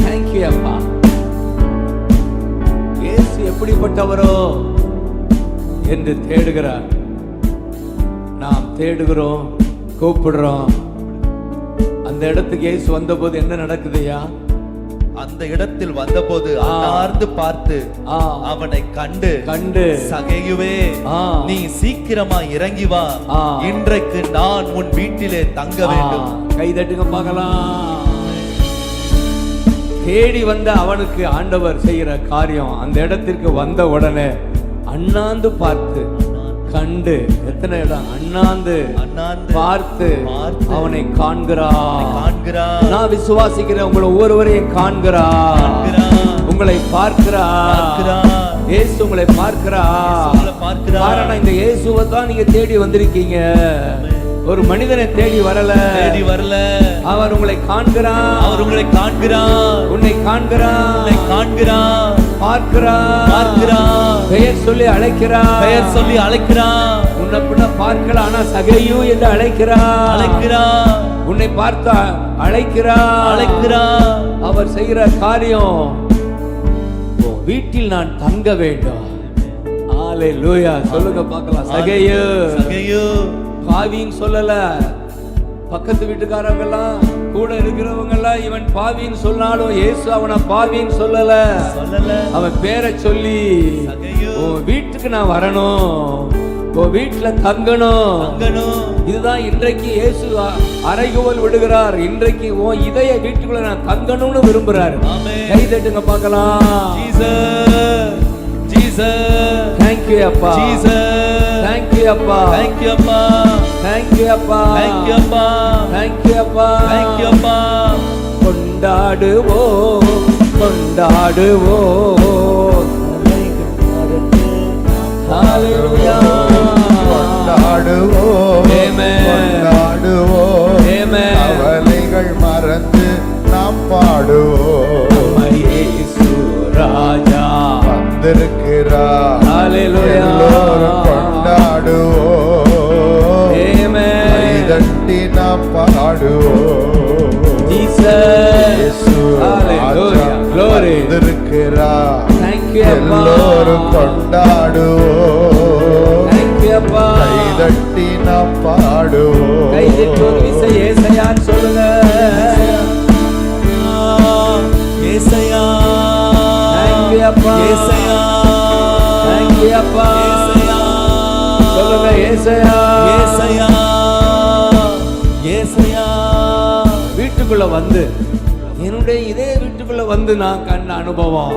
Thank you, அப்பா. இயேசு எப்படிப்பட்டவரோ என்று தேடுகிறார். நாம் தேடுகிறோம், கூப்பிடுறோம். அந்த இடத்துக்கு இயேசு வந்தபோது என்ன நடக்குதுயா? அந்த இடத்தில் வந்தபோது அன்னார்ந்து பார்த்து அவனை கண்டு சகேயுவே, நீ சீக்கிரமா இறங்கி வா, இன்றைக்கு நான் உன் வீட்டிலே தங்க வேண்டும். கைதட்டுங்க பார்க்கலாம். தேடி வந்த அவனுக்கு ஆண்டவர் செய்கிற காரியம், அந்த இடத்திற்கு வந்த உடனே அண்ணாந்து பார்த்து கண்டு, எத்தனை இடம் அண்ணாந்து பார்த்து அவனை காண்கிறார். நான் விசுவாசிக்கிறேன், உங்களை ஒவ்வொருவரையும் காண்கிறார், உங்களை பார்க்கிறார். இயேசு உங்களை பார்க்கிறார். காரணம், இந்த இயேசுவை தான் நீங்க தேடி வந்திருக்கீங்க. ஒரு மனிதனை தேடி வரல. அவர் உங்களை காண்கிறார். உன்னை காண்கிறார். பார்க்கிறார். பெயர் சொல்லி அழைக்கிறார். உன்னை பின்ன பார்க்கல, ஆனா சகேயு என்று அழைக்கிறார். உன்னை பார்த்தா அழைக்கிறார். அவர் செய்கிற காரியம், வீட்டில் நான் தங்க வேண்டும். ஹalleluya. சொல்லுங்க பார்க்கலாம். சகேயு பாவின்னு சொல்லல. பக்கத்து வீட்டுக்காரங்க எல்லாம், கூட இருக்கிறவங்க எல்லாம் இவன் பாவின்னு சொன்னாலும் இயேசு அவனை பாவின்னு சொல்லல. அவன் பேரை சொல்லி, உன் வீட்டுக்கு நான் வரணும், உன் வீட்டுல தங்கணும். தங்கணும். இதுதான் இன்றைக்கு இயேசு அறைகோல் விடுகிறார். இன்றைக்கு உன் இதய வீட்டுக்குள்ள நான் தங்கணும்னு விரும்புறாரு. ஆமென். கை தட்டுங்க பார்க்கலாம். ஜீசஸ் ஜீசஸ் Thank you அப்பா. ஜீசஸ் Thank you அப்பா. Thank you அப்பா. Thank you அப்பா. Thank you அப்பா. Thank you அப்பா. Thank you அப்பா. கொண்டாடுவோம் கொண்டாடுவோம். Hallelujah. கொண்டாடுவோம் Amen. கொண்டாடுவோம் Amen. கவலைகள் மறந்து நாம் பாடுவோம். இயேசு ராஜா வந்திருக்கிறார். Hallelujah. எல்லோரும் கொண்டாடுவோம். Amen. கைதட்டி நாம் பாடுவோம். Jesus. இயேசு Hallelujah. ராஜா Glory. வந்திருக்கிறார். Thank you அப்பா. எல்லோரும் கொண்டாடுவோம். Thank you அப்பா. கைதட்டி நாம் பாடுவோம். கைதட்டி ஒரு விசை ஏசாயான்னு சொல்லுங்க. ஏசாயா. Thank you அப்பா. ஏசாயா. Thank you அப்பா. ஏசாயா. சொல்லுங்க ஏசாயா. ஏசாயா. ஏசாயா. வீட்டுக்குள்ள வந்து என்னுடைய இதே வீட்டுக்குள்ள வந்து நான் கண்ட அனுபவம்.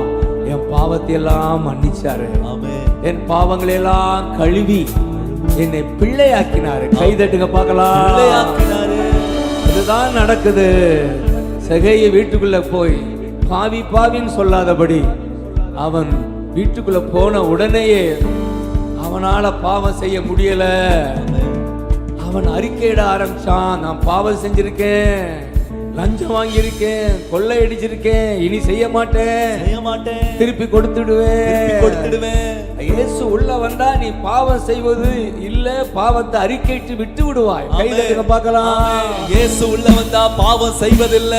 என் பாவத்தை எல்லாம் மன்னிச்சாரு. ஆமென். என் பாவங்களை எல்லாம் கழுவி என்னை பிள்ளையாக்கினாரு. கைதட்டுங்க பார்க்கலாம். பிள்ளையாக்கினாரு. இதுதான் நடக்குது. சகேய வீட்டுக்குள்ள போய் பாவி பாவின்னு சொல்லாதபடி அவன் வீட்டுக்குள்ள போன உடனேயே அவனால பாவம் செய்ய முடியல. அவன் அறிக்கையிட ஆரம்பிச்சான். நான் பாவம் செஞ்சிருக்கேன், லஞ்சம் வாங்கியிருக்கேன், கொள்ளை அடிச்சிருக்கேன், இனி செய்ய மாட்டேன், செய்ய மாட்டேன், திருப்பி கொடுத்துடுவேன். கொடுத்துடுவேன். இயேசு உள்ள வந்தா நீ பாவம் செய்வது இல்ல, பாவத்தை அறிக்கையிட்டு விட்டு விடுவாய். கையில பார்க்கலாம். இயேசு உள்ள வந்தா பாவம் செய்வதில்ல,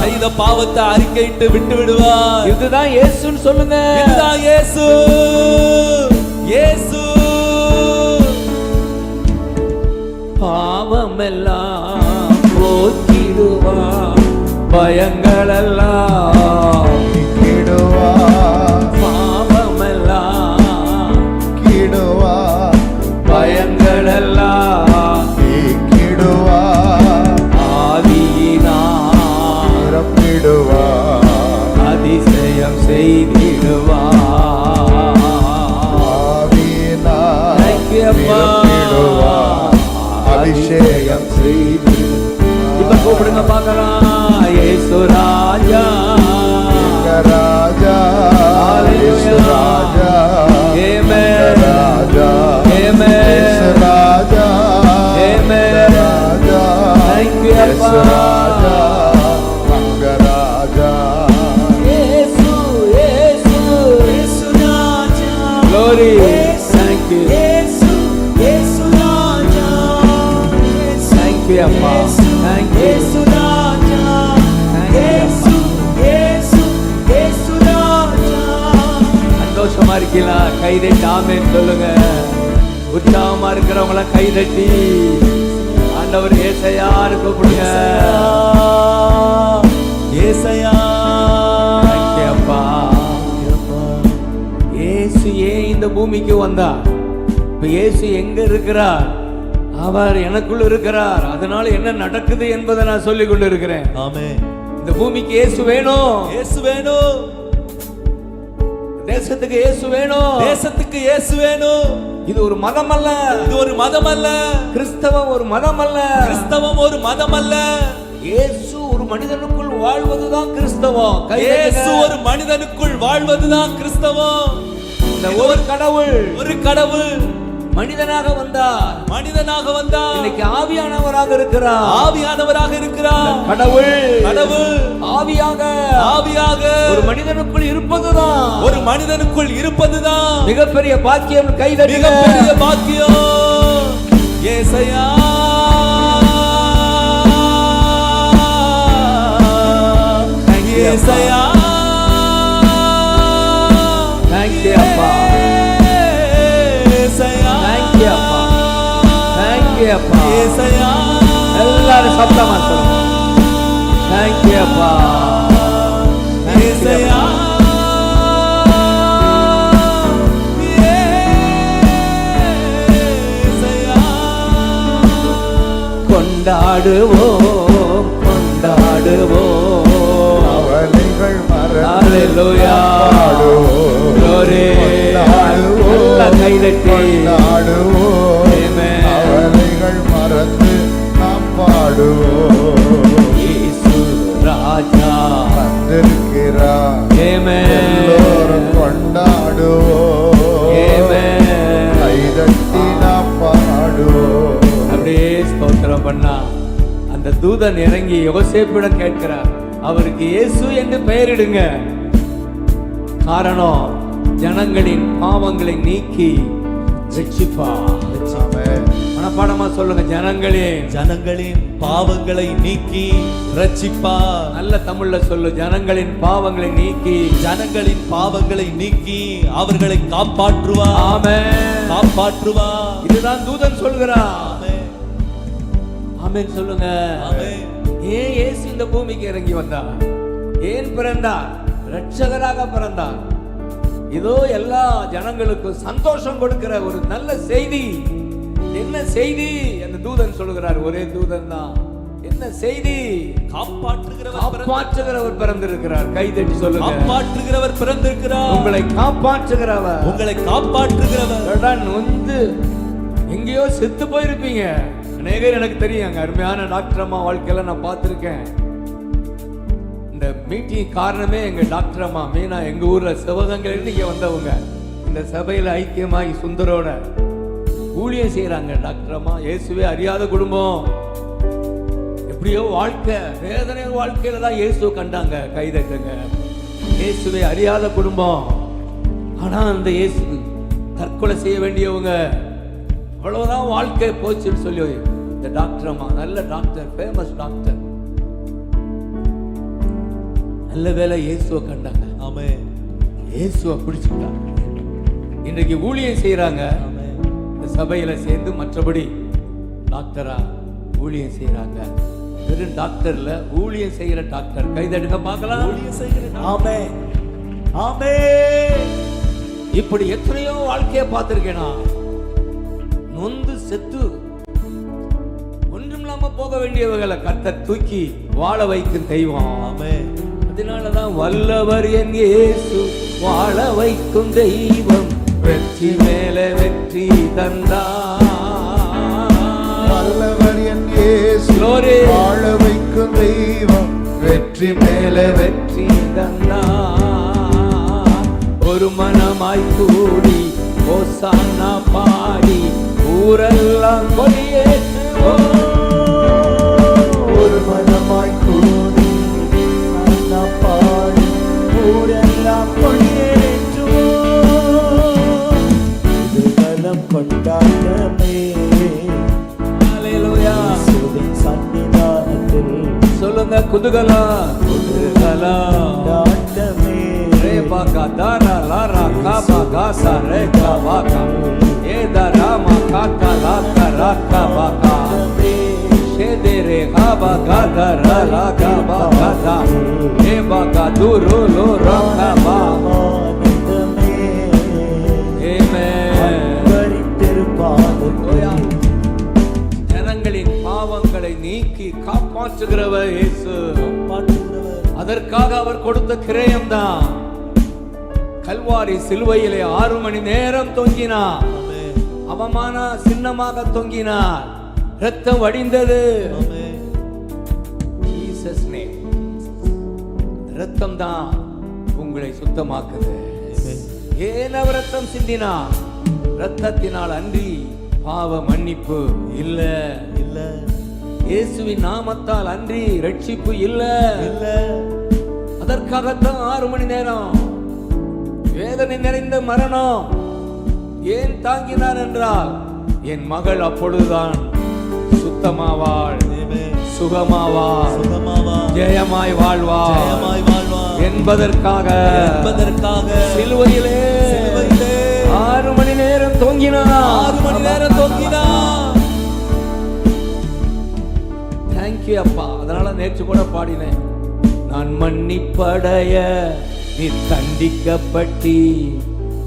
செய்த பாவத்தை அறிக்கையிட்டு விட்டு விடுவார். இதுதான் இயேசுன்னு சொல்லுங்க. இதுதான் இயேசு. இயேசு பாவமெல்லாம் போக்கிடுவார், பயங்களெல்லாம் கிடுவார். பாவமெல்லாம் கிடுவார். பயங்களெல்லாம் கிடுவார். ஆதியினால் நிரப்பிடுவார். அதிசயம் செய்திடுவார். ஆவியினால் Thank you அப்பா. நிரப்பிடுவார். அபிஷேகம் செய்து இப்ப கூப்பிடுங்க பார்க்கலாம். இயேசு ராஜா, ராஜா, இயேசு ராஜா, Amen. ராஜா, Amen. இயேசு ராஜா, Amen. ராஜா, Thank you அப்பா. இயேசு ராஜா, அங்க ராஜா. இயேசு, இயேசு, இயேசு ராஜா. Glory. Thank you. இயேசு, இயேசு ராஜா. Thank you அப்பா. Thank you. இயேசு ராஜா. இயேசு, இயேசு, இயேசு ராஜா. சந்தோஷமா இருக்கீங்களா? கைதட்டி ஆமென் சொல்லுங்க. உற்சாகமா இருக்கிறவங்கள கைதட்டி ஆண்டவர் ஏசையான்னு கூப்பிடுங்க. ஏசாயா. Thank you அப்பா. இயேசு ஏன் இந்த பூமிக்கு வந்தார்? இப்ப இயேசு எங்க இருக்கிறார்? அவர் எனக்குள்ள இருக்கிறார். அதனால என்ன நடக்குது என்பதை நான் சொல்லிக் கொண்டு இருக்கிறேன். ஆமென். இந்த பூமிக்கு இயேசு வேணும், இயேசு வேணும். தேசத்துக்கு இயேசு வேணும், தேசத்துக்கு இயேசு வேணும். இது ஒரு மதம் அல்ல, இது ஒரு மதம் அல்ல. கிறிஸ்தவம் ஒரு மதம் அல்ல, கிறிஸ்தவம் ஒரு மதம் அல்ல. இயேசு ஒரு மனிதனுக்குள் வாழ்வதுதான் கிறிஸ்தவம். இயேசு ஒரு மனிதனுக்குள் வாழ்வதுதான் கிறிஸ்தவம். இந்த ஒரு கடவுள், ஒரு கடவுள் மனிதனாக வந்தார், மனிதனாக வந்தார். இன்னைக்கு ஆவியானவராக இருக்கிறார். ஆவியானவராக இருக்கிறார். கடவுள், கடவுள் ஆவியாக, ஆவியாக ஒரு மனிதனுக்குள் இருப்பதுதான், ஒரு மனிதனுக்குள் இருப்பதுதான் மிகப்பெரிய பாக்கியம். கைதட்டி மிகப்பெரிய பாக்கியம். ஏசாயா. ஏசாயா. Thank you அப்பா. ஏசாயா. Thank you அப்பா. Thank you அப்பா. ஏசாயா. எல்லாரும் சத்தமா சொல்லுங்க. Thank you அப்பா. Thank you ஏசாயா. அப்பா. கொண்டாடுவோம் கொண்டாடுவோம். கவலைகள் மறந்து ஹalleluya பாடுவோம். glory கொண்டாடுவோம். நல்ல கைதட்டி கொண்டாடுவோம். Amen. கவலைகள் மறந்து நாம் பாடுவோம். இயேசு ராஜா வந்திருக்கிறார். Amen. எல்லோரும் கொண்டாடுவோம். Amen. கைதட்டி நாம் பாடுவோம். அப்படியே ஸ்தோத்திரம் பண்ணா அந்த தூதன் இறங்கி யோசேப்பிடம் கேட்கிறார், அவருக்கு இயேசு என்று பெயரிடுங்க. காரணம் ஜனங்களின் பாவங்களை நீக்கி ரட்சிப்பார். ஆமென். மனப்பாடமா சொல்லுங்க, ஜனங்களின் பாவங்களை நீக்கி ரட்சிப்பார். நல்ல தமிழ்ல சொல்லு, ஜனங்களின் பாவங்களை நீக்கி ஜனங்களின் பாவங்களை நீக்கி அவர்களை காப்பாற்றுவார். ஆமென். காப்பாற்றுவார். இதுதான் தூதன் சொல்கிறார். ஆமென். ஆமென் சொல்லுங்க. ஆமென். ஏன் இயேசு இந்த பூமிக்கு இறங்கி வந்தார்? ஏன் பிறந்தார்? ரட்சகராக பிறந்தார். இதோ எல்லா ஜனங்களுக்கும் சந்தோஷம் கொடுக்கிற ஒரு நல்ல செய்தி. என்ன செய்தி? அந்த தூதன் சொல்கிறார், ஒரே தூதன் தான். என்ன செய்தி? காப்பாற்றுகிறவர் பிறந்திருக்கிறார். கை தட்டி சொல்லுங்க, காப்பாற்றுகிறவர் பிறந்திருக்கிறார். உங்களை காப்பாற்றுகிறவர், உங்களை காப்பாற்றுகிறவர். வந்து எங்கேயோ செத்து போயிருப்பீங்க. அநேகர் எனக்கு தெரியும், அங்க அருமையான டாக்டர் அம்மா வாழ்க்கையில நான் பார்த்திருக்கேன். இந்த மீட்டிங் காரணமே எங்க டாக்டர் அம்மா மீனா, எங்க ஊர்ல சிவகங்கையில இருந்து இங்க வந்தவங்க. இந்த சபையில ஐக்கியமாகி சுந்தரோட ஊழியம் செய்யறாங்க டாக்டர் அம்மா. இயேசுவே அறியாத குடும்பம், எப்படியோ வாழ்க்கை வேதனை வாழ்க்கையில தான் இயேசு கண்டாங்க. கைதட்டுங்க. இயேசுவை அறியாத குடும்பம், ஆனா அந்த இயேசு தற்கொலை செய்ய வேண்டியவங்க, அவ்வளவுதான் வாழ்க்கை போச்சுன்னு சொல்லி இந்த டாக்டர் அம்மா, நல்ல டாக்டர், ஃபேமஸ் டாக்டர், நல்ல வேலை இயேசுவை கண்டாங்க. ஆமென். இயேசுவை பிடிச்சுட்டாங்க. இன்றைக்கு ஊழியம் செய்யறாங்க. இந்த சபையில சேர்ந்து மற்றபடி டாக்டரா ஊழியம் செய்யறாங்க. வெறும் டாக்டர்ல ஊழியம் செய்யற டாக்டர். கைதடுக்க பார்க்கலாம். ஊழியம் செய்கிற ஆமென். ஆமென். இப்படி எத்தனையோ வாழ்க்கைய பார்த்திருக்கேனா, நொந்து செத்து ஒன்றுமில்லாம போக வேண்டியவர்களை கர்த்தர் தூக்கி வாழ வைக்கும் தெய்வம். ஆமென். அதனாலதான் வல்லவர் என் இயேசு, வாழ வைக்கும் தெய்வம், வெற்றி மேல வெற்றி தந்தார். வல்லவர் என் இயேசு, Glory. வாழ வைக்கும் தெய்வம், வெற்றி மேல வெற்றி தந்தார். ஒரு மனமாய் கூடி ஓசானா பாடி ஊரெல்லாம் கொடியேற்றுவோம். ஒரு மனமாய் கூடி நாம் பாடி ஊரெல்லாம் கொடியேற்றுவோம். இது நலம் கொண்டாட்டமே. ஹalleluya. இயேசுவின் சன்னிதானத்தில் சொல்லுங்க, குதூகலம் குதூகலம் கொண்டாட்டமே. ரே பாகா தாரா லாரா காபா காசா ரே காபாகா ஏ தாரா மா காகா லாகா ராகா பாகா ஷேதே ரே காபா காதா ரா லா காபா காதா ஏ பாகா துரு லோ ராகா பா. ஜனங்களின் பாவங்களை நீக்கி காப்பாற்றுகிறவர் இயேசு. அதற்காக அவர் கொடுத்த கிரயம்தான். கல்வாரி சிலுவையிலே 6 மணி நேரம் தொங்கினார். அவமான சின்னமாக தொங்கினார். ரத்தம் வடிந்தது. Jesus name. ரத்தம் தான் உங்களை சுத்தமாக்குது. ஏன் அவர் ரத்தம் சிந்தினார்? ரத்தத்தினால் அன்றி பாவ மன்னிப்பு இல்ல. இயேசுவின் நாமத்தால் அன்றி ரட்சிப்பு இல்ல. அதற்காகத்தான் 6 மணி நேரம் வேதனை நிறைந்த மரணம். ஏன் தாங்கினார் என்றால், என் மகள் அப்பொழுதுதான் சுத்தமாவாள், சுகமாவாள், ஜெயமாய் வாழ்வாள் என்பதற்காக சிலுவையிலே 6 மணி நேரம் தொங்கினார். தேங்க்யூ அப்பா. அதனால நேற்று கூட பாடினேன், நான் மன்னிப்படைய நீ தண்டிக்கப்பட்டி,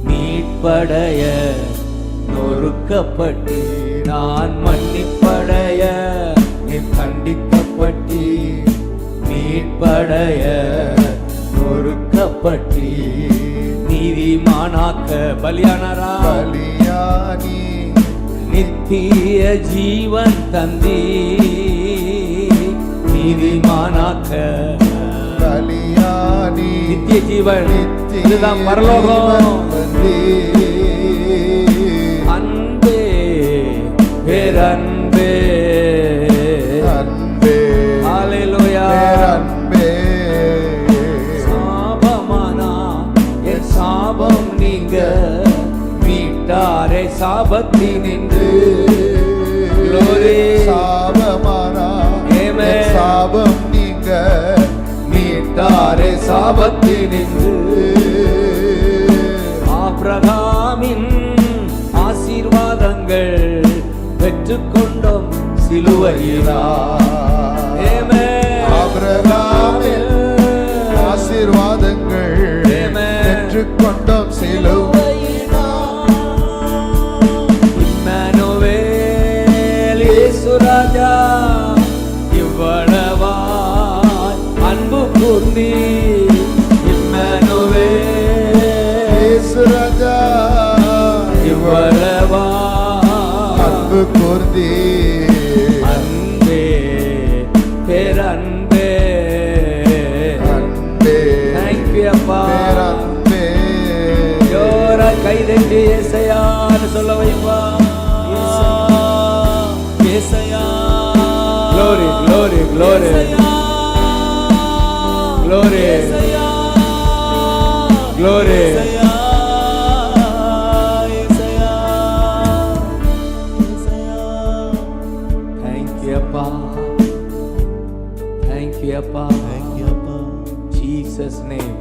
மீட்படைய நொறுக்கப்பட்டி. நான் மன்னிப்படைய நீ நீர் கண்டிக்கப்பட்டீர், மீட்படைய நொறுக்கப்பட்டீர், நீதிமானாக்க பலியானாரா, பலியானி நித்திய ஜீவன் தந்தீ, நீதிமானாக்க பலியானி நித்திய ஜீவன், நித்திய இதுதான் பரலோகம். தந்தீர். அன்பே பேரன்பே, அன்பே ஹல்லேலூயா. பேரன்பே சாபமானா என் சாபம் நீங்க, மீட்டாரே சாபத்தினின்று. Glory. சாபமானா Amen. என் சாபம் நீங்க, மீட்டாரே சாபத்தினின்று. ஆபிரகாமின் ஆசீர்வாதங்கள் பெற்றுக்கொண்டோம் சிலுவையிலா. Amen. ஆபிரகாமின் ஆசீர்வாதங்கள் Amen. பெற்றுக்கொண்டோம் சிலுவை. இம்மானுவேல் இயேசு ராஜா, இவ்வளவாய் அன்பு கூர்ந்தீ. இம்மானுவேல் இயேசு ராஜா இவ்வளவாய் அன்பு கூர்ந்தீ. அன்பே பேரன்பே. அன்பே Thank you அப்பா. பேரன்பே ஜோரா கைதட்டி ஏசையான்னு சொல்ல வைப்பா. ஏசையா, Glory, glory, glory. Yesaiya, Glory. Yesaiya, Glory. Yesaiya, Yesaiya, Yesaiya. Thank you அப்பா. Thank you அப்பா. Thank you, Appa. Jesus name.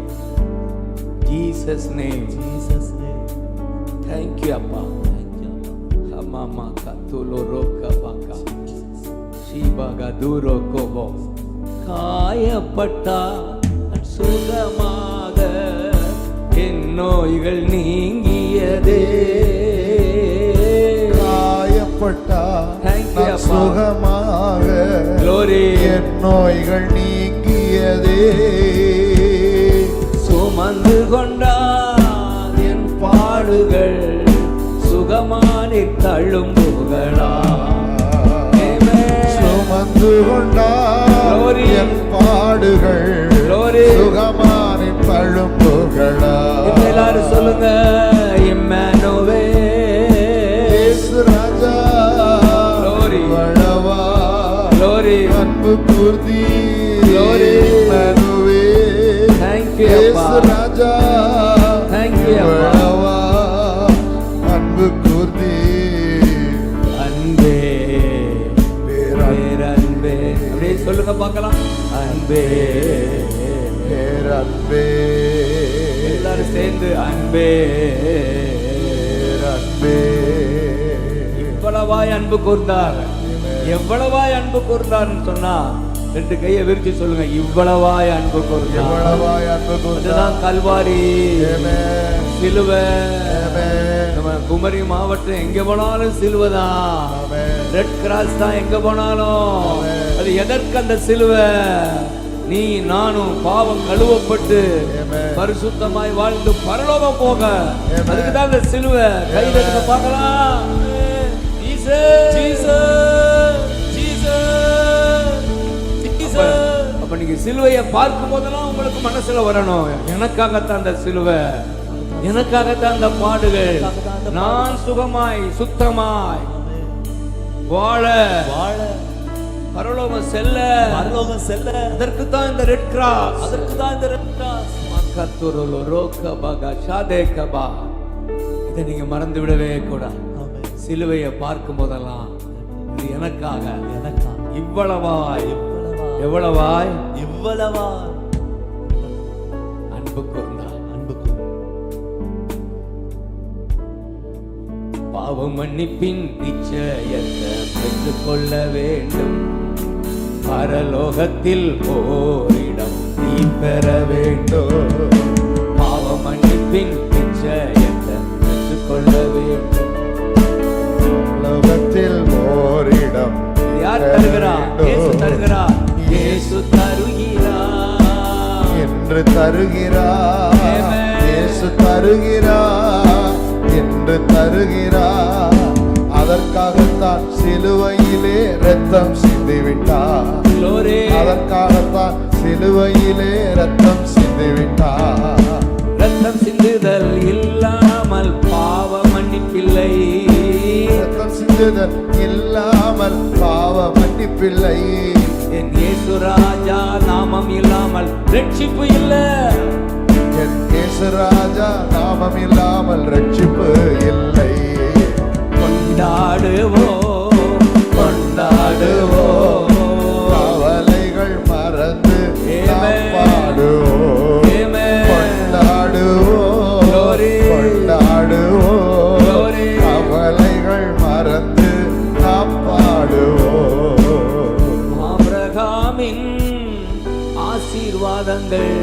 Jesus name. Jesus' name. Thank you அப்பா. Thank you, Appa. Mama katulo roka baka. Shibaga duro kobo. காயப்பட்டா சுகமாக என் நோய்கள் நீங்கியதே. காயப்பட்டா Thank you, நான் அப்பா. சுகமாக Glory. என் நோய்கள் நீங்கியதே. சுமந்து கொண்டார் என் பாடுகள், சுகமானி தழும்புகளா. சுமந்து கொண்டார் Glory. என் பாடுகள், Glory. சுகமானின் பழும்புகளா. இப்ப எல்லாரும் சொல்லுங்க, இம்மானுவேல் இயேசு ராஜா Glory. வளவா Glory. அன்பு கூர்ந்தீ. Glory. இம்மானுவேல் Thank you, இயேசு அப்பா. ராஜா Thank you, அப்பா. வளவா அன்பு கூர்ந்தீ. அன்பே பேரன்பே பேரன்பே. அப்படியே சொல்லுங்க பார்க்கலாம். அன்பே பேரன்பே எல்லாரும் சேர்ந்து அன்பே. பேரன்பே இவ்வளவாய் அன்பு கூர்ந்தார். எவ்வளவாய் அன்பு கூர்ந்தார்னு சொன்னா ரெண்டு கையை விரிச்சு சொல்லுங்க, இவ்வளவாய் அன்பு கூர்ந்தார். எவ்வளவாய் அன்பு கூர்ந்தார். அதுதான் கல்வாரி ஆமென். சிலுவை. ஆமென். நம்ம குமரி மாவட்டம் எங்க போனாலும் சிலுவை தான். ஆமென். ரெட் கிராஸ் தான் எங்க போனாலும். ஆமென். அது எதற்கு அந்த சிலுவை? நீ நானும் பாவம் கழுவப்பட்டு ஆமென். பரிசுத்தமாய் வாழ்ந்து பரலோகம் போக. ஆமென். அதுக்கு தான் அந்த சிலுவை. கையில எடுத்து பார்க்கலாம். ஜீசஸ். அப்ப நீங்க சிலுவையை பார்க்கும் போதெல்லாம் உங்களுக்கு மனசுல வரணும், எனக்காகத்தான் அந்த சிலுவை, எனக்காகத்தான் அந்த பாடுகள், நான் சுகமாய் சுத்தமாய் வாழ வாழ, பரலோகம் செல்ல, பரலோகம் செல்ல, அதற்கு தான் இந்த ரெட் கிராஸ். அதற்கு தான் இந்த ரெட் கிராஸ். மக்கத்துருளோ ரோக்கபகா ஷாதேகபா. இதை நீங்க மறந்து விடவே கூடாது. ஆமென். சிலுவையை பார்க்கும் போதெல்லாம் இது எனக்காக, எனக்கா இவ்வளவாய் இவ்வளவா, எவ்வளவாய் இவ்வளவா அன்பு கூர்ந்தார். அன்புக்கு பாவம் மன்னிப்பின் நிச்சயத்தை பெற்றுக்கொள்ள வேண்டும். பரலோகத்தில் ஓரிடம் நீ பெற வேண்டும். பாவம் மன்னிப்பின் நிச்சயத்தை பெற்றுக்கொள்ள வேண்டும். உலகத்தில் ஓரிடம் யார் தருகிறார்? இயேசு தருகிறார். இயேசு தருகிறார் என்று தருகிறார். Amen. இயேசு தருகிறார் என்று தருகிறார். அதற்காகத்தான் சிலுவையிலே இரத்தம் சிந்திவிட்டார். Glory. அதற்காகத்தான் சிலுவையிலே இரத்தம் சிந்திவிட்டார். ரத்தம் சிந்துதல் இல்லாமல் பாவ மன்னிப்பில்லை. இரத்தம் சிந்துதல் இல்லாமல் பாவ மன்னிப்பில்லை. என் இயேசு ராஜா நாமம் இல்லாமல் ரட்சிப்பு இல்லை. என் இயேசு ராஜா நாமம் இல்லாமல் ரட்சிப்பு இல்லை. கொண்டாடுவோம் கொண்டாடுவோம் கவலைகள் மறந்து நாம் Amen. பாடுவோம். Amen. கொண்டாடுவோம் Glory. கொண்டாடுவோம் Glory. கவலைகள் மறந்து நாம் பாடுவோம். ஆபிரகாமின் ஆசீர்வாதங்கள்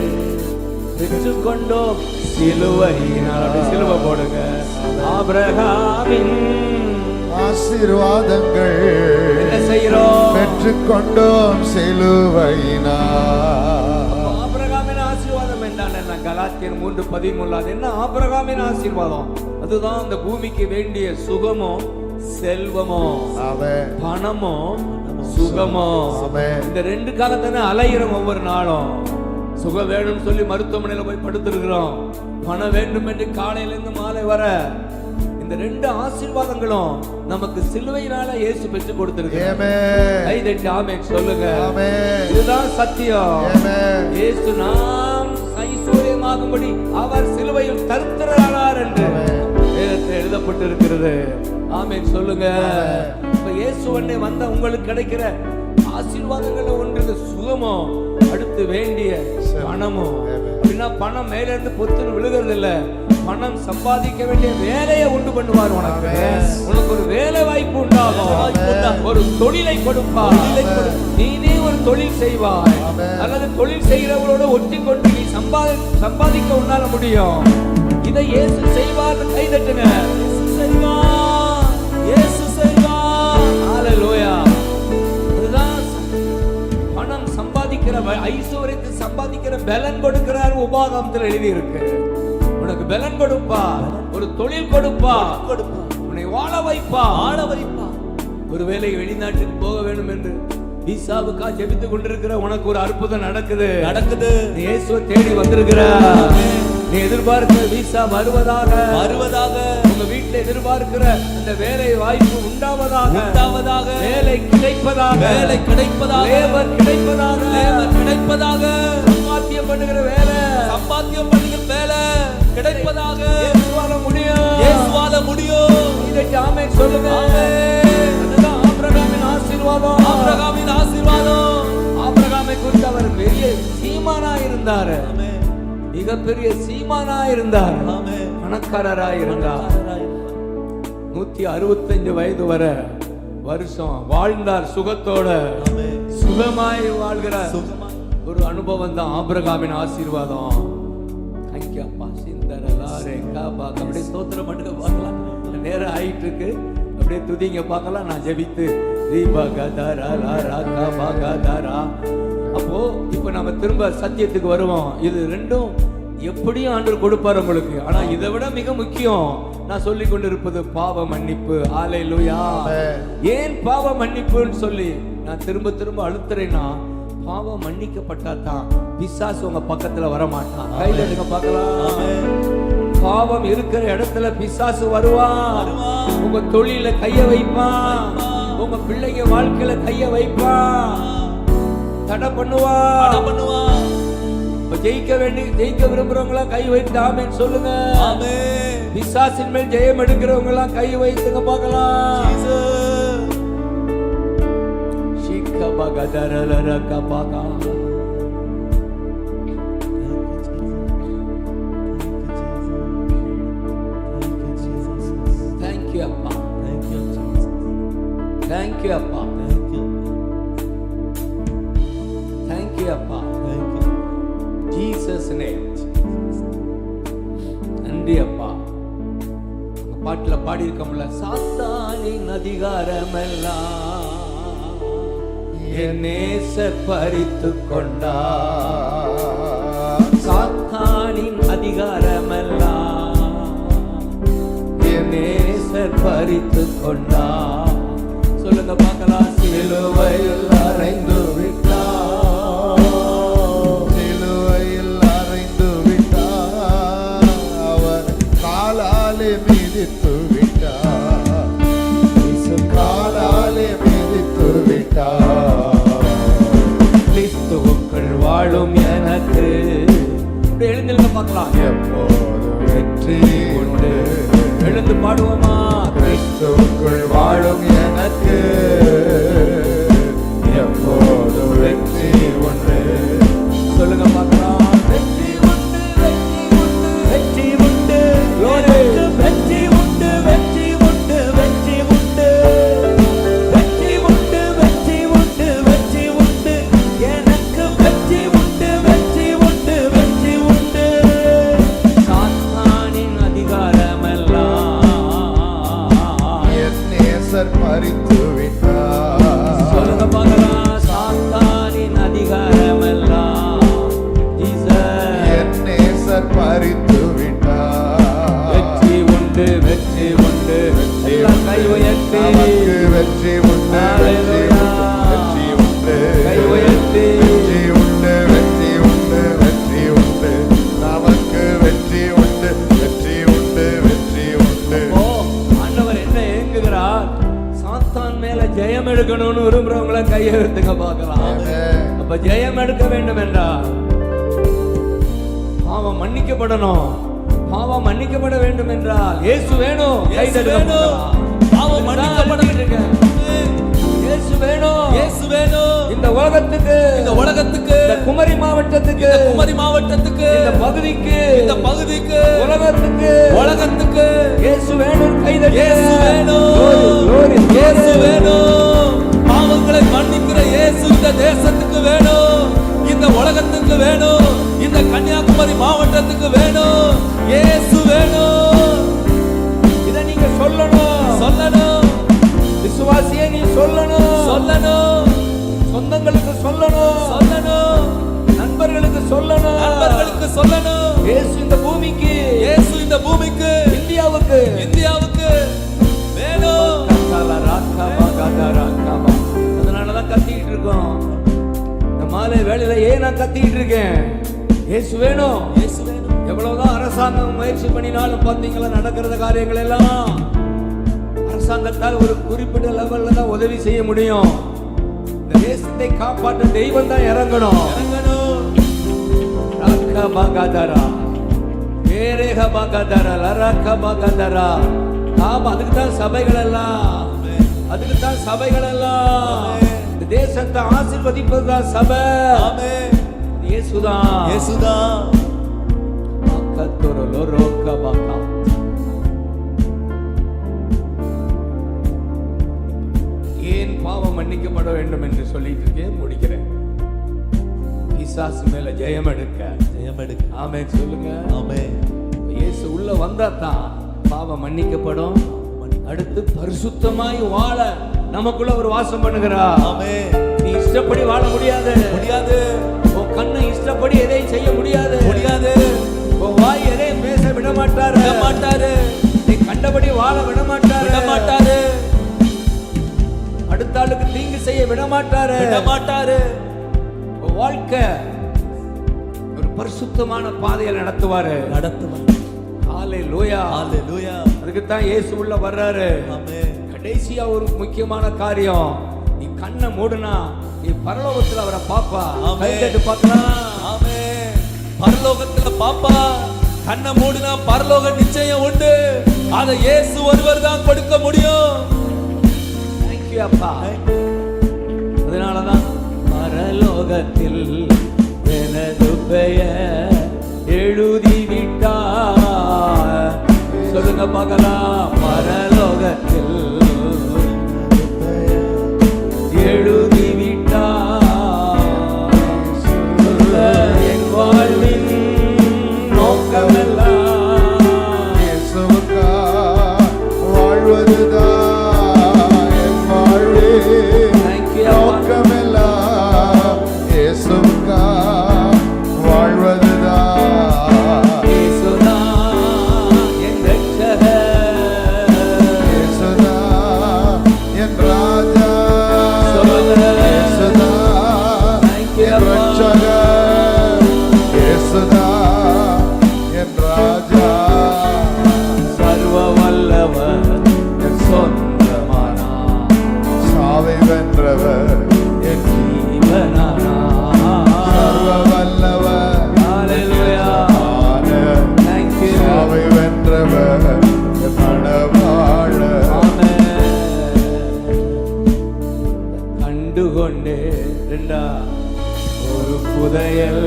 பெற்றுக்கொண்டோம் சிலுவையினால். அப்படி சிலுவை போடுங்க. ஆபிரகாமின் ஆசீர்வாதங்கள் என்ன செய்கிறோம்? பெற்றுக்கொண்டோம் சிலுவையினால். ஆபிரகாமின் ஆசீர்வாதம் என்ன? கலாத்தியர் 3:13. அது என்ன ஆபிரகாமின் ஆசீர்வாதம்? அதுதான் அந்த பூமிக்கு வேண்டிய சுகமோ செல்வமோ ஆமென். பணமோ சுகமோ. ஆமென். இந்த ரெண்டு காலத்தானே அலையிறோம் ஒவ்வொரு நாளும். சுகம் வேணும்னு சொல்லி மருத்துவமனையில போய் படுத்திருக்கிறோம். பணம் வேண்டும் என்று காலையில இருந்து மாலை வர. இந்த ரெண்டு ஆசீர்வாதங்களும் நமக்கு சிலுவையினால இயேசு பெற்று கொடுத்திருக்கிறார். ஆமென். கை தட்டி ஆமென் சொல்லுங்க. ஆமென். இதுதான் சத்தியம். ஆமென். இயேசு நாம் ஐஸ்வர்யமாகும்படி அவர் சிலுவையில் தரித்திரரானார் என்று வேதத்தில் எழுதப்பட்டிருக்கிறது. ஆமென் சொல்லுங்க. இப்ப இயேசு அன்னை வந்த உங்களுக்கு கிடைக்கிற ஆசீர்வாதங்கள்ல ஒன்று சுகமோ, அடுத்து வேண்டிய பணமோ. அப்படின்னா பணம் மேல இருந்து பொத்துன்னு விழுகிறது இல்ல. பணம் சம்பாதிக்க வேண்டிய வேலையை உண்டு பண்ணுவார். உனக்கு உனக்கு ஒரு வேலை வாய்ப்பு உண்டாகும். ஒரு தொழிலை கொடுப்பார். நீ ஒரு தொழில் செய்வாய். அல்லது தொழில் செய்கிறவங்களோட ஒட்டி கொண்டு நீ சம்பாதிக்க உன்னால முடியும். இதை இயேசு செய்வார். கை தட்டுங்க. இயேசு செய்வார். இயேசு செய்வார். ஹalleluya. அதுதான் பணம் சம்பாதிக்கிற ஐஸ்வர்யத்தை சம்பாதிக்கிற பலன் கொடுக்கிறார். உபாகமத்தில் எழுதி இருக்கு. உனக்கு பலன் கொடுப்பா, ஒரு தொழில் கொடுப்பா, உன்னை வாழ வைப்பா. ஒருவேளை வெளிநாட்டுக்கு போக வேண்டும் என்று விசாவுக்கா ஜெபித்துக் கொண்டிருக்கிற உனக்கு ஒரு அற்புதம் நடக்குது. நீ இயேசுவை தேடி வந்திருக்கிற. நீ எதிர்பார்க்கிற விசா வருவதாக. உங்க வீட்டில் எதிர்பார்க்கிற அந்த வேலை வாய்ப்பு உண்டாவதாக. வேலை கிடைப்பதாக. லேபர் கிடைப்பதாக. சம்பாத்தியம் பண்ணுகிற வேலை கிடைப்பதாக. இயேசுவால முடியும். இதற்கு ஆமென் சொல்லுங்க. அதுதான் ஆபிரகாமின் ஆசீர்வாதம். ஆபிரகாமை குறித்து அவர் பெரிய சீமானா இருந்தார். மிகப்பெரிய சீமானா இருந்தார். பணக்காரராய் இருந்தார். 165 வயது வர வருஷம் வாழ்ந்தார். சுகத்தோட சுகமாய் வாழ்கிற ஒரு அனுபவம் தான் ஆபிரகாமின் ஆசீர்வாதம். அப்படியே ஸ்தோத்திரம் பண்ணுங்க பார்க்கலாம். நேரம் ஆயிட்டு இருக்கு. அப்படியே துதிங்க பார்க்கலாம். நான் ஜெபித்து அப்போ இப்ப நம்ம திரும்ப சத்தியத்துக்கு வருவோம். இது ரெண்டும் எப்படியும் ஆண்டவர் கொடுப்பார் உங்களுக்கு. ஆனா இதை விட மிக முக்கியம் நான் சொல்லி கொண்டிருப்பது பாவ மன்னிப்பு. ஹalleluya. ஏன் பாவ மன்னிப்புன்னு சொல்லி நான் திரும்ப திரும்ப அழுத்துறேன்னா, பாவம் மன்னிக்கப்பட்டா தான் பிசாசு உங்க பக்கத்துல வர மாட்டான். கையில எடுக்க பார்க்கலாம். பாவம் இருக்கிற இடத்துல பிசாசு வருவான். உங்க தொழில கைய வைப்பான். உங்க பிள்ளைங்க வாழ்க்கையில கைய வைப்பான். தடை பண்ணுவான். ஜெயிக்க விரும்புறவங்களா கை வைத்து ஆமென் சொல்லுங்க. பிசாசின் மேல் ஜெயம் எடுக்கிறவங்க எல்லாம் கை வைத்துங்க பார்க்கலாம். Thank you, Appa. Thank you, Appa. Thank you, Appa. Jesus name. நன்றி அப்பா. பாட்டுல பாடி இருக்கோம்ல, சாத்தானின் அதிகாரமெல்லாம் என் நேசர் பறித்துக் கொண்டார். சாத்தானின் அதிகாரமெல்லாம் என் நேசர் பறித்துக் கொண்டார். சொல்லுங்க பார்க்கலாம். சிலுவையில் அறைந்து விட்டார், சிலுவையில் அறைந்து விட்டார், அவர் காலாலே மிதித்து விட்டார், காலாலே மிதித்து விட்டார். கிறிஸ்துவுக்குள் வாழும் எனக்கு எழுந்திருக்க பார்க்கலாம். எப்போது வெற்றி உண்டு, எழுந்து பாடுவோமா? கிறிஸ்துவுக்குள் வாழும் எனக்கு எப்போது வெற்றி உண்டு. சொல்லுங்க பார்க்கலாம். வெற்றி உண்டு, வெற்றி உண்டு, வெற்றி உண்டு, வெற்றி உண்டு, வெற்றி உண்டு, வெற்றி உண்டு, வெற்றி உண்டு, வெற்றி உண்டு, எனக்கு வெற்றி உண்டு, வெற்றி உண்டு, வெற்றி உண்டு. சாத்தானின் அதிகாரமெல்லாம் என் நேசர் பறித்து விட்டார். சொல்லுங்க பார்க்கலாம். சாத்தானின் அதிகாரமெல்லாம் என் நேசர் பறித்து விட்டார். வெற்றி உண்டு, வெற்றி உண்டு, எல்லாம் கை உயர்த்தி நமக்கு வெற்றி உண்டு, வெற்றி உண்டு, வெற்றி உண்டு, கை உயர்த்தி வெற்றி உண்டு, வெற்றி உண்டு, வெற்றி உண்டு, நமக்கு வெற்றி உண்டு, வெற்றி உண்டு, வெற்றி உண்டு. ஓ, ஆண்டவர் என்ன ஏங்குகிறார்? சாத்தான் மேல ஜெயம் எடுக்கணும்னு விரும்புறவங்கள கையை எடுத்துங்க பார்க்கலாம். ஆமென். அப்ப ஜெயம் எடுக்க வேண்டும் என்றால் பாவம் மன்னிக்கப்படணும். பாவம் மன்னிக்கப்பட வேண்டும் என்றால் இயேசு வேணும். கை இயேசு தட்டுங்க வேணும். பார்க்கலாம். பாவம் மன்னிக்கப்பட இருக்கேன். இயேசு வேணும். இயேசு வேணும். இந்த உலகத்துக்கு, இந்த உலகத்துக்கு, இந்த குமரி மாவட்டத்துக்கு, இந்த குமரி மாவட்டத்துக்கு, இந்த பகுதிக்கு, இந்த பகுதிக்கு, உலகத்துக்கு, உலகத்துக்கு இயேசு வேணும். கை தட்டுங்க. இயேசு வேணும். Glory, glory, இயேசு glory. வேணும். பாவங்களை மன்னிக்கிற இயேசு இந்த தேசத்துக்கு வேணும், இந்த உலகத்துக்கு வேணும், இந்த கன்னியாகுமரி மாவட்டத்துக்கு வேணும். இயேசு வேணும். இதை நீங்க சொல்லணும். சொல்லணும், விசுவாசியே நீ சொல்லணும். சொல்லணும், சொந்தங்களுக்கு சொல்லணும். சொல்லணும், நண்பர்களுக்கு சொல்லணும். நண்பர்களுக்கு சொல்லணும். இயேசு இந்த பூமிக்கு, இயேசு இந்த பூமிக்கு, இந்தியாவுக்கு இந்தியாவுக்கு வேணும். அதனாலதான் கத்திக்கிட்டு இருக்கோம். இந்த மாலை வேளையில ஏன் நான் கத்திக்கிட்டு இருக்கேன்? இயேசு வேணும். இயேசு வேணும். எவ்வளவுதான் அரசாங்கம் முயற்சி பண்ணினாலும் பாத்தீங்களா, நடக்கிற காரியங்கள் எல்லாம் அரசாங்கத்தால் ஒரு குறிப்பிட்ட லெவல்ல தான் உதவி செய்ய முடியும். இந்த தேசத்தை காப்பாற்ற தெய்வம் தான் இறங்கணும். இறங்கணும். அதுக்கு தான் சபைகள் எல்லாம், அதுக்கு தான் சபைகள் எல்லாம். இந்த தேசத்தை ஆசீர்வதிப்பது தான் சபை. ஆமென். இயேசுதான். இயேசுதான். ஏன் பாவம் மன்னிக்கப்பட வேண்டும் என்று சொல்லிட்டு இருக்கேன். முடிக்கிறேன். பிசாசு மேல ஜெயம் எடுக்க. ஜெயம் எடுக்க. ஆமென் சொல்லுங்க. ஆமென். இயேசு உள்ள வந்தா தான் பாவம் மன்னிக்கப்படும். அடுத்து பரிசுத்தமாய் வாழ நமக்குள்ள ஒரு வாசம் பண்ணுகிறார். ஆமென். நீ இஷ்டப்படி வாழ முடியாது. முடியாது. உன் கண்ணை இஷ்டப்படி எதையும் செய்ய முடியாது. முடியாது. உன் வாய் எதையும் பேச விட மாட்டாரு. விட மாட்டாரு. நீ கண்டபடி வாழ விட மாட்டாரு. விட மாட்டாரு. அடுத்த ஆளுக்கு தீங்கு செய்ய விட மாட்டாரு. விட மாட்டாரு. உன் வாழ்க்கை ஒரு பரிசுத்தமான பாதையில் நடத்துவாரு. நடத்துவார். ஹalleluya. ஹalleluya. அதுக்கு தான் இயேசு உள்ள வர்றாரு. ஆமென். கடைசியா ஒரு முக்கியமான காரியம், நீ கண்ணை மூடுனா நீ பரலோகத்துல அவரை பாப்பா. ஆமென். கை தட்டு பார்க்கலாம். ஆமென். பரலோகத்துல பாப்பா. கண்ணை மூடினா பரலோக நிச்சயம் உண்டு. அதை இயேசு ஒருவர் தான் கொடுக்க முடியும். Thank you அப்பா. அதனாலதான் பரலோகத்தில் எனது பெயர் எழுதி விட்டார். சொல்லுங்க பார்க்கலாம். பரலோகத்தில் எழுதி விட்டார். என் வாழ்வின் நோக்கமெல்லாம் இயேசுவுக்காய் வாழ்வதுதான் என் வாழ்வே. Thank you. நோக்கமெல்லாம் ஒரு புதையல்.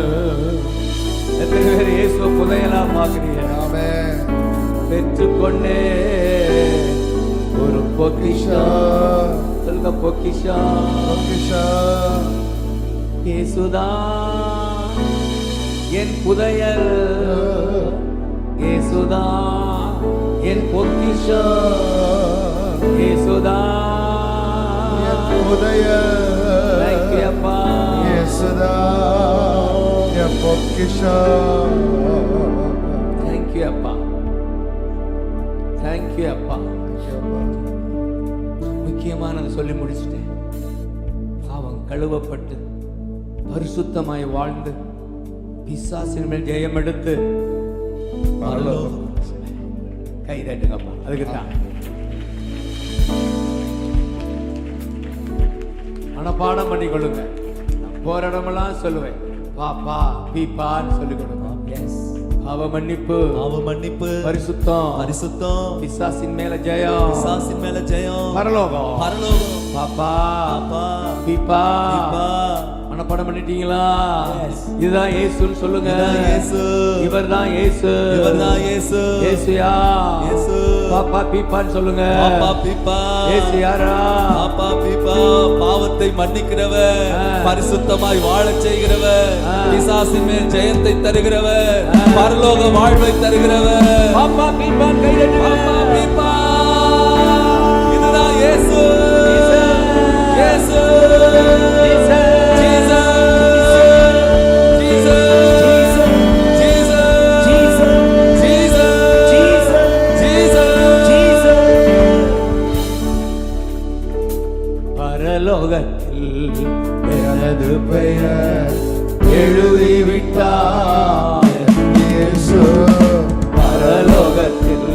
எத்தனை பேர் இயேசுவை புதையலா பார்க்கிறீங்க? ஆமென். பெற்றுக்கொண்டே ஒரு பொக்கிஷம். சொல்லுங்க பொக்கிஷம். பொக்கிஷம். இயேசுதான் என் புதையல், இயேசுதான் என் பொக்கிஷம், இயேசுதான் புதையல். Thank you, அப்பா. இயேசுதான் என் பொக்கிஷம். Thank you, அப்பா. Thank you, அப்பா. முக்கியமானதை சொல்லி முடிச்சிட்டேன். பாவம் கழுவப்பட்டு பரிசுத்தமாய் வாழ்ந்து பிசாசின் மேல் ஜெயம் எடுத்து கை தட்டுங்கப்பா. அதுக்கு தான் மனப்பாடம் பண்ணி கொள்ளுங்க. நான் போற இடமெல்லாம் சொல்லுவேன், பாப்பா பீப்பான்னு சொல்லி கொடுங்க. பாவ மன்னிப்பு, பாவ மன்னிப்பு, பரிசுத்தம், பரிசுத்தம், பிசாசின் மேல ஜெயம், பிசாசின் மேல ஜெயம், பரலோகம், பரலோகம். பாப்பா பாப்பா பீப்பா. பீப்பா. மனப்பாடம் பண்ணிட்டீங்களா? இதுதான் இயேசுன்னு சொல்லுங்க. இதுதான் இயேசு. இவர்தான் இயேசு. இவர்தான் இயேசு. இயேசுயா. இயேசு. பாப்பா பீப்பான்னு சொல்லுங்க. பாப்பா பீப்பா. இயேசு யாரா? பாப்பா பீப்பா. பாவத்தை மன்னிக்கிறவர், பரிசுத்தமாய் வாழச் செய்கிறவர், பிசாசின் மேல் ஜெயத்தை தருகிறவர், பரலோக வாழ்வை தருகிறவர். பாப்பா பீப்பான்னு கை தட்டுங்க. பாப்பா பீப்பா. இதுதான் இயேசு. இயேசு. பரலோகத்தில் எனது பெயர் எழுதிவிட்டார் இயேசு. பரலோகத்தில்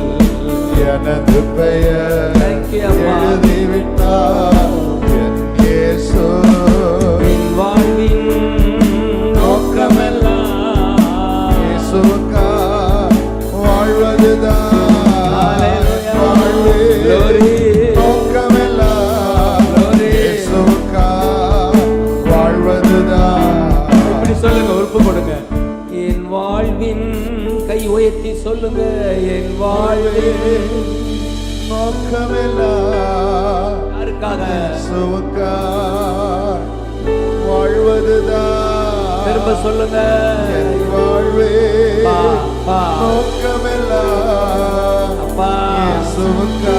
எனது பெயர் Thank you, அப்பா. எழுதிவிட்டார் என் இயேசு. என் வாழ்வின் நோக்கமெல்லாம் இயேசுவுக்கா வாழ்வதுதான் Hallelujah. வாழ்வே. Glory. நோக்கமெல்லாம் Glory. இயேசுவுக்கா வாழ்வதுதான். இப்படி சொல்லுங்க, உறுப்பு கொடுங்க. என் வாழ்வின் கை உயர்த்தி சொல்லுங்க. என் வாழ்வின் நோக்கமெல்லாம் யாருக்காக? இயேசுவுக்கா வாழ்வதுதான். திரும்ப சொல்லுங்க. என் வாழ்வே பா, பா. நோக்கமெல்லாம் அப்பா. இயேசுவுக்கா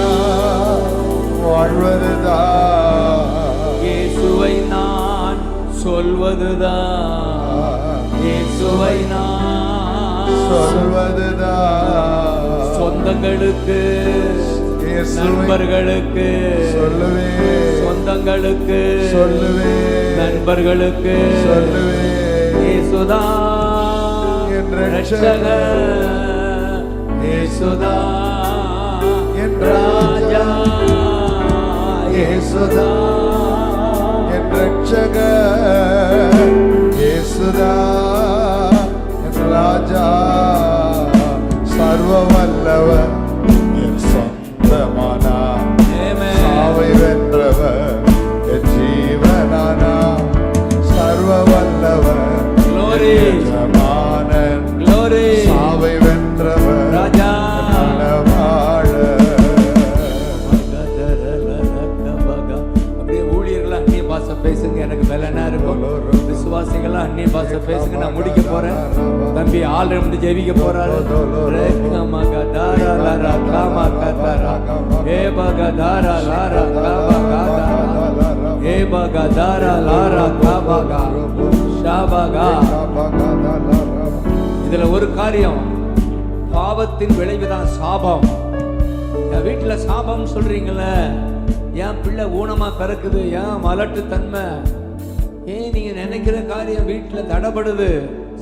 வாழ்வதுதான். இயேசுவை நான் சொல்வதுதான், இயேசுவை நான் சொல்வதுதான். சொந்தங்களுக்கு, இயேசுவை நண்பர்களுக்கு, சொல்லுவேன். சொந்தங்களுக்கு, சொல்லுவேன். நண்பர்களுக்கு சொல்லுவேன். இயேசுதான் என் ரட்சகர், இயேசுதான் என் ராஜா, இயேசுதான் என் ரட்சகர். இயேசுதான் என் ராஜா. சர்வ வல்லவர் என் சொந்தமானா. Amen. சாவை வென்றவர் என் ஜீவனானா. சர்வ வல்லவர் Glory. எஜமானன். Glory. சாவை வென்றவர் ராஜா. அப்படியே ஊழியர்களா அந்நிய பாஷை பேசுங்க, எனக்கு பலனா இருக்கும். விசுவாசிகளா அந்நிய பாஷை பேசுங்க, நான் முடிக்க போறேன். தம்பி ஆள் இருந்து ஜெபிக்க போறாரு. இதுல ஒரு காரியம், பாவத்தின் விளைவுதான் சாபம். என் வீட்டுல சாபம் சொல்றீங்கள, என் பிள்ளை ஊனமா பிறக்குது, ஏன் மலட்டு தன்மை, ஏன் நீங்க நினைக்கிற காரியம் வீட்டுல தடைபடுது.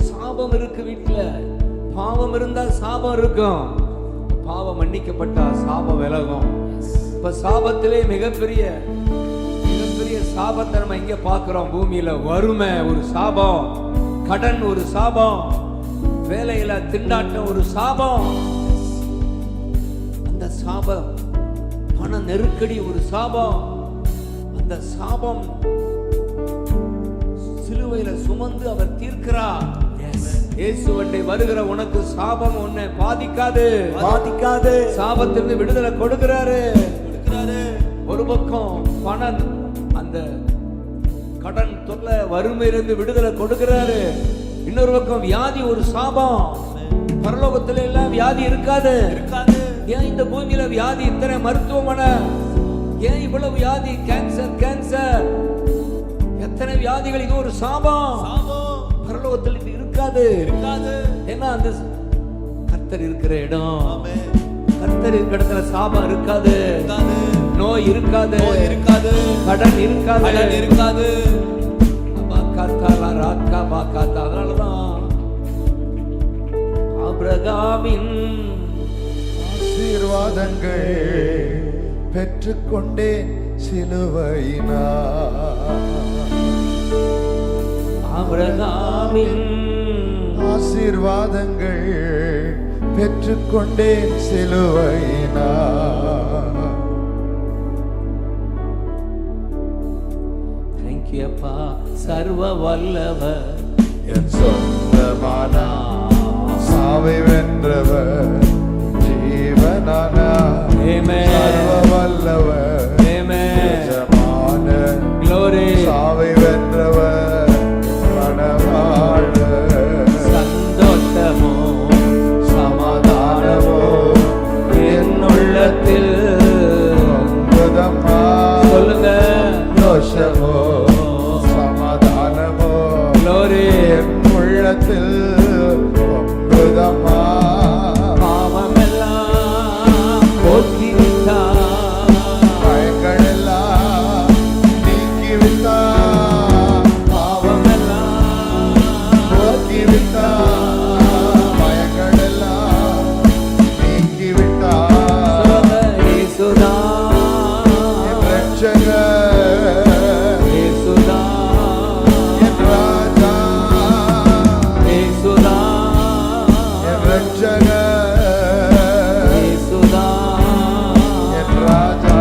சாபம் இருக்கு வீட்டுல. பாவம் இருந்தா சாபம் இருக்கும். பாவம் மன்னிக்கப்பட்டா சாபம் விலகும். இப்ப சாபத்திலே மிகப்பெரிய சாபத்தை நம்ம இங்க பாக்குறோம். பூமியில வறுமை ஒரு சாபம், கடன் ஒரு சாபம், வேலையில திண்டாட்டம் ஒரு சாபம், அந்த சாபம் பண நெருக்கடி ஒரு சாபம், அந்த சாபம் சிலுவையில சுமந்து அவர் தீர்க்கிறார். இயேசுவண்டை வருகிற உனக்கு சாபம் உன்னை பாதிக்காது. சாபத்திலிருந்து விடுதலை கொடுக்கிறாரு. ஒரு பக்கம் பணம், அந்த கடன் தொல்லை, வறுமையிலிருந்து விடுதலை கொடுக்கிறாரு. இன்னொரு பக்கம் வியாதி, ஒரு சாபம். பரலோகத்துல எல்லாம் வியாதி இருக்காது. ஏன் இந்த பூமியில வியாதி? இத்தனை மருத்துவமனை, ஏன் இவ்வளவு வியாதி? கேன்சர், எத்தனை வியாதிகள்? இது ஒரு சாபம். பரலோகத்தில் இது இருக்காது. ஏன்னா அந்த கர்த்தர் இருக்கிற இடம், கர்த்தர் இருக்கிற இடத்துல சாபம் இருக்காது, நோய் இருக்காது, கடன் இருக்காது. அதனாலதான் ஆபிரகாமின் ஆசீர்வாதங்கள் பெற்றுக்கொண்டேன் சிலுவையினால். ஆபிரகாமின் ஆசீர்வாதங்கள் பெற்றுக்கொண்டேன் சிலுவையினால். தேங்க்யூ அப்பா. சர்வ வல்லவர், என் சொந்தமான சாவை வென்றவர், ஜீவனானா சர்வ வல்லவர், எஜமான சாவை வென்றவர், மணவாளர். சந்தோஷமோ சமாதானமோ என் உள்ளத்தில் சொல்லுங்க. தோஷமோ சமாதானமோ என் உள்ளத்தில் பொங்குதம்மா. பாவமெல்லாம் போக்கிவிட்டார், பயங்களெல்லாம் நீக்கிவிட்டார். பாவமெல்லாம் போக்கிவிட்டார், பயங்களெல்லாம் நீக்கிவிட்டார். இயேசுதான் என் ரட்சகர், இயேசுதான் என் ராஜா, இயேசுதான் என் ரட்சகர், இயேசுதான். என் ராஜா.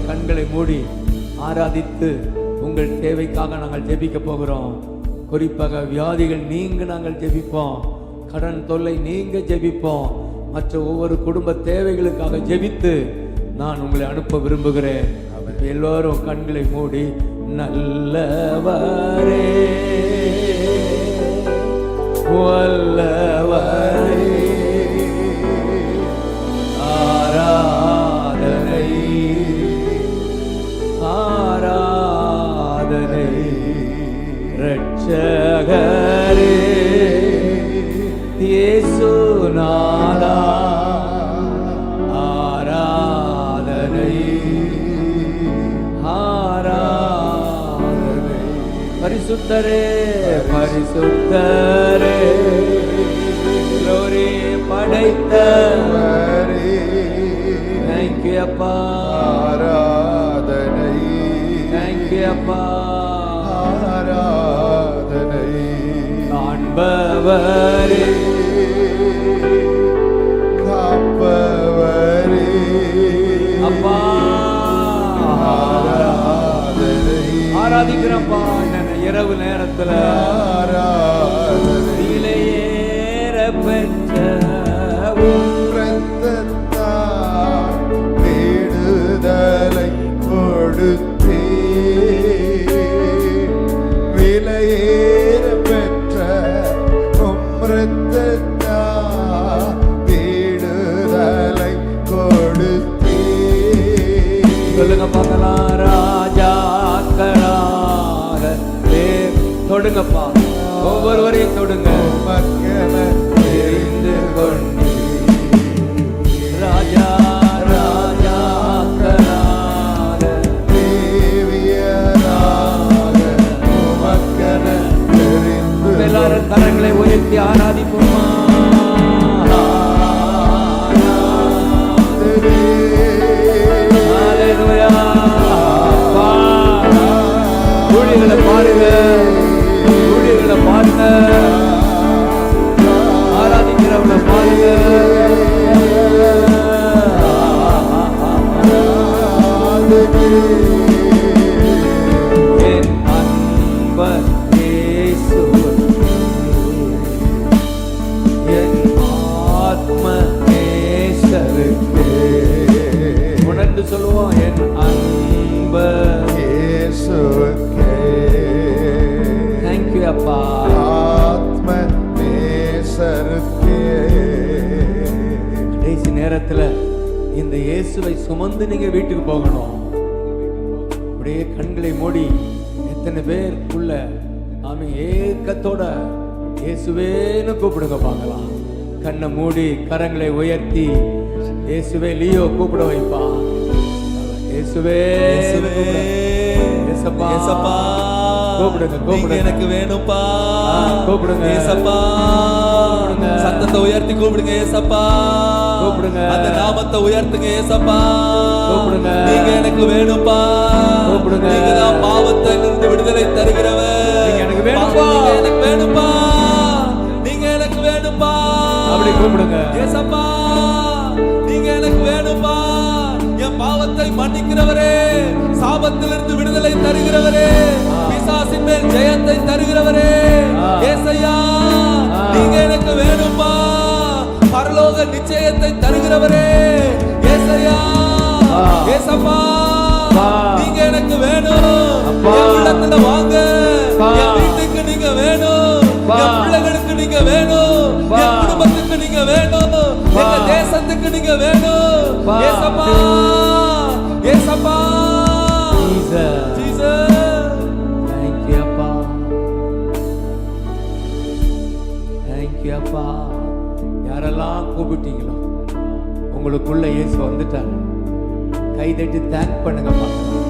கண்களை மூடி ஆராதித்து உங்கள் தேவைக்காக நாங்கள் ஜெபிக்க போகிறோம். குறிப்பாக வியாதிகள் நீங்க நாங்கள் ஜெபிப்போம், கடன் தொல்லை நீங்க ஜெபிப்போம், மற்ற ஒவ்வொரு குடும்ப தேவைகளுக்காக ஜெபித்து நான் உங்களை அனுப்ப விரும்புகிறேன். எல்லோரும் கண்களை மூடி, நல்லவரே வல்லவரே ஆராதனை ஆராதனை, ரட்சகரே இயேசுநாதா ஆராதனை ஆராதனை. பரிசுத்தரே பரிசுத்தரே, glory படைத்தவரே. தேங்க்யூ அப்பா, ஆராதனை, தேங்க்யூ அப்பா. ஆராதனை. காண்பவரே காப்பவரே அப்பா, ஆராதனை. ஆராதிக்கிறப்பா. இரவு நேரத்துல ஆராதனை. விலையேற பெற்ற இரத்தத்தால் விடுதலை கொடுத்தே, விலையேற பெற்ற இரத்தத்தால் விடுதலை கொடுத்தே. சொல்லுங்க பார்க்கலாம். ராஜாக்களாக தொடுங்கப்பா, ஒவ்வொருவரையும் தொடுங்க. மக்கள தெரிந்து கொண்டு ராஜா ராஜாக்களாக தேவியராக மக்கள தெரிந்து. எல்லாரும் கரங்களை உயர்த்தி ஆராதிப்போமா. ஹல்லேலூயா. அப்பா, ஊழியர்களை பாருங்க, ஊழியர்களை பாருங்க, ஆராதிக்கிறவங்களை பாருங்க. இந்த இயேசுவை சுமந்து நீங்க வீட்டுக்கு போகணும். அப்படியே கண்களை மூடி எத்தனை பேருக்குள்ள ஆமே ஏக்கத்தோட இயேசுவேன்னு கூப்பிடுங்க பார்க்கலாம். கண்ணை மூடி கரங்களை உயர்த்தி இயேசுவே லியோ கூப்பிட வைப்பா. இயேசுவே இயேசப்பா ஏசப்பா கூப்பிடுங்க நீங்க கூப்பிடுங்க. எனக்கு வேணும்பா. கூப்பிடுங்க. ஏசப்பா கூப்பிடுங்க. சத்தத்தை உயர்த்தி கூப்பிடுங்க ஏசப்பா. கூப்பிடுங்க. அந்த நாமத்தை உயர்த்துங்க ஏசப்பா. கூப்பிடுங்க. நீங்க எனக்கு வேணும்பா. கூப்பிடுங்க. நீங்க தான் பாவத்திலிருந்து விடுதலை தருகிறவர். நீங்க எனக்கு வேணும்பா. நீங்க எனக்கு வேணும்பா. நீங்க எனக்கு வேணும்பா. அப்படி கூப்பிடுங்க. ஏசப்பா நீங்க எனக்கு வேணும்பா. என் பாவத்தை மன்னிக்கிறவரே, சாபத்திலிருந்து விடுதலை தருகிறவரே, பிசாசின் மேல் ஜெயத்தை தருகிறவரே, ஏசையா நீங்க எனக்கு வேணும்பா. பரலோக நிச்சயத்தை தருகிறவரே, ஏசையா ஏசப்பா நீங்க எனக்கு வேணும். என் உள்ளத்துல வாங்க. என் வீட்டுக்கு நீங்க வேணும். என் பிள்ளைகளுக்கு நீங்க வேணும். என் குடும்பத்துக்கு நீங்க வேணும். எங்க தேசத்துக்கு நீங்க வேணும். ஏசப்பா ஏசப்பா Jesus. ஜீசஸ். Thank you, அப்பா. Thank you, அப்பா. யாரெல்லாம் கூப்பிட்டீங்களோ உங்களுக்குள்ள இயேசு வந்துட்டார். கை தட்டி தேங்க் பண்ணுங்க பார்க்கலாம்.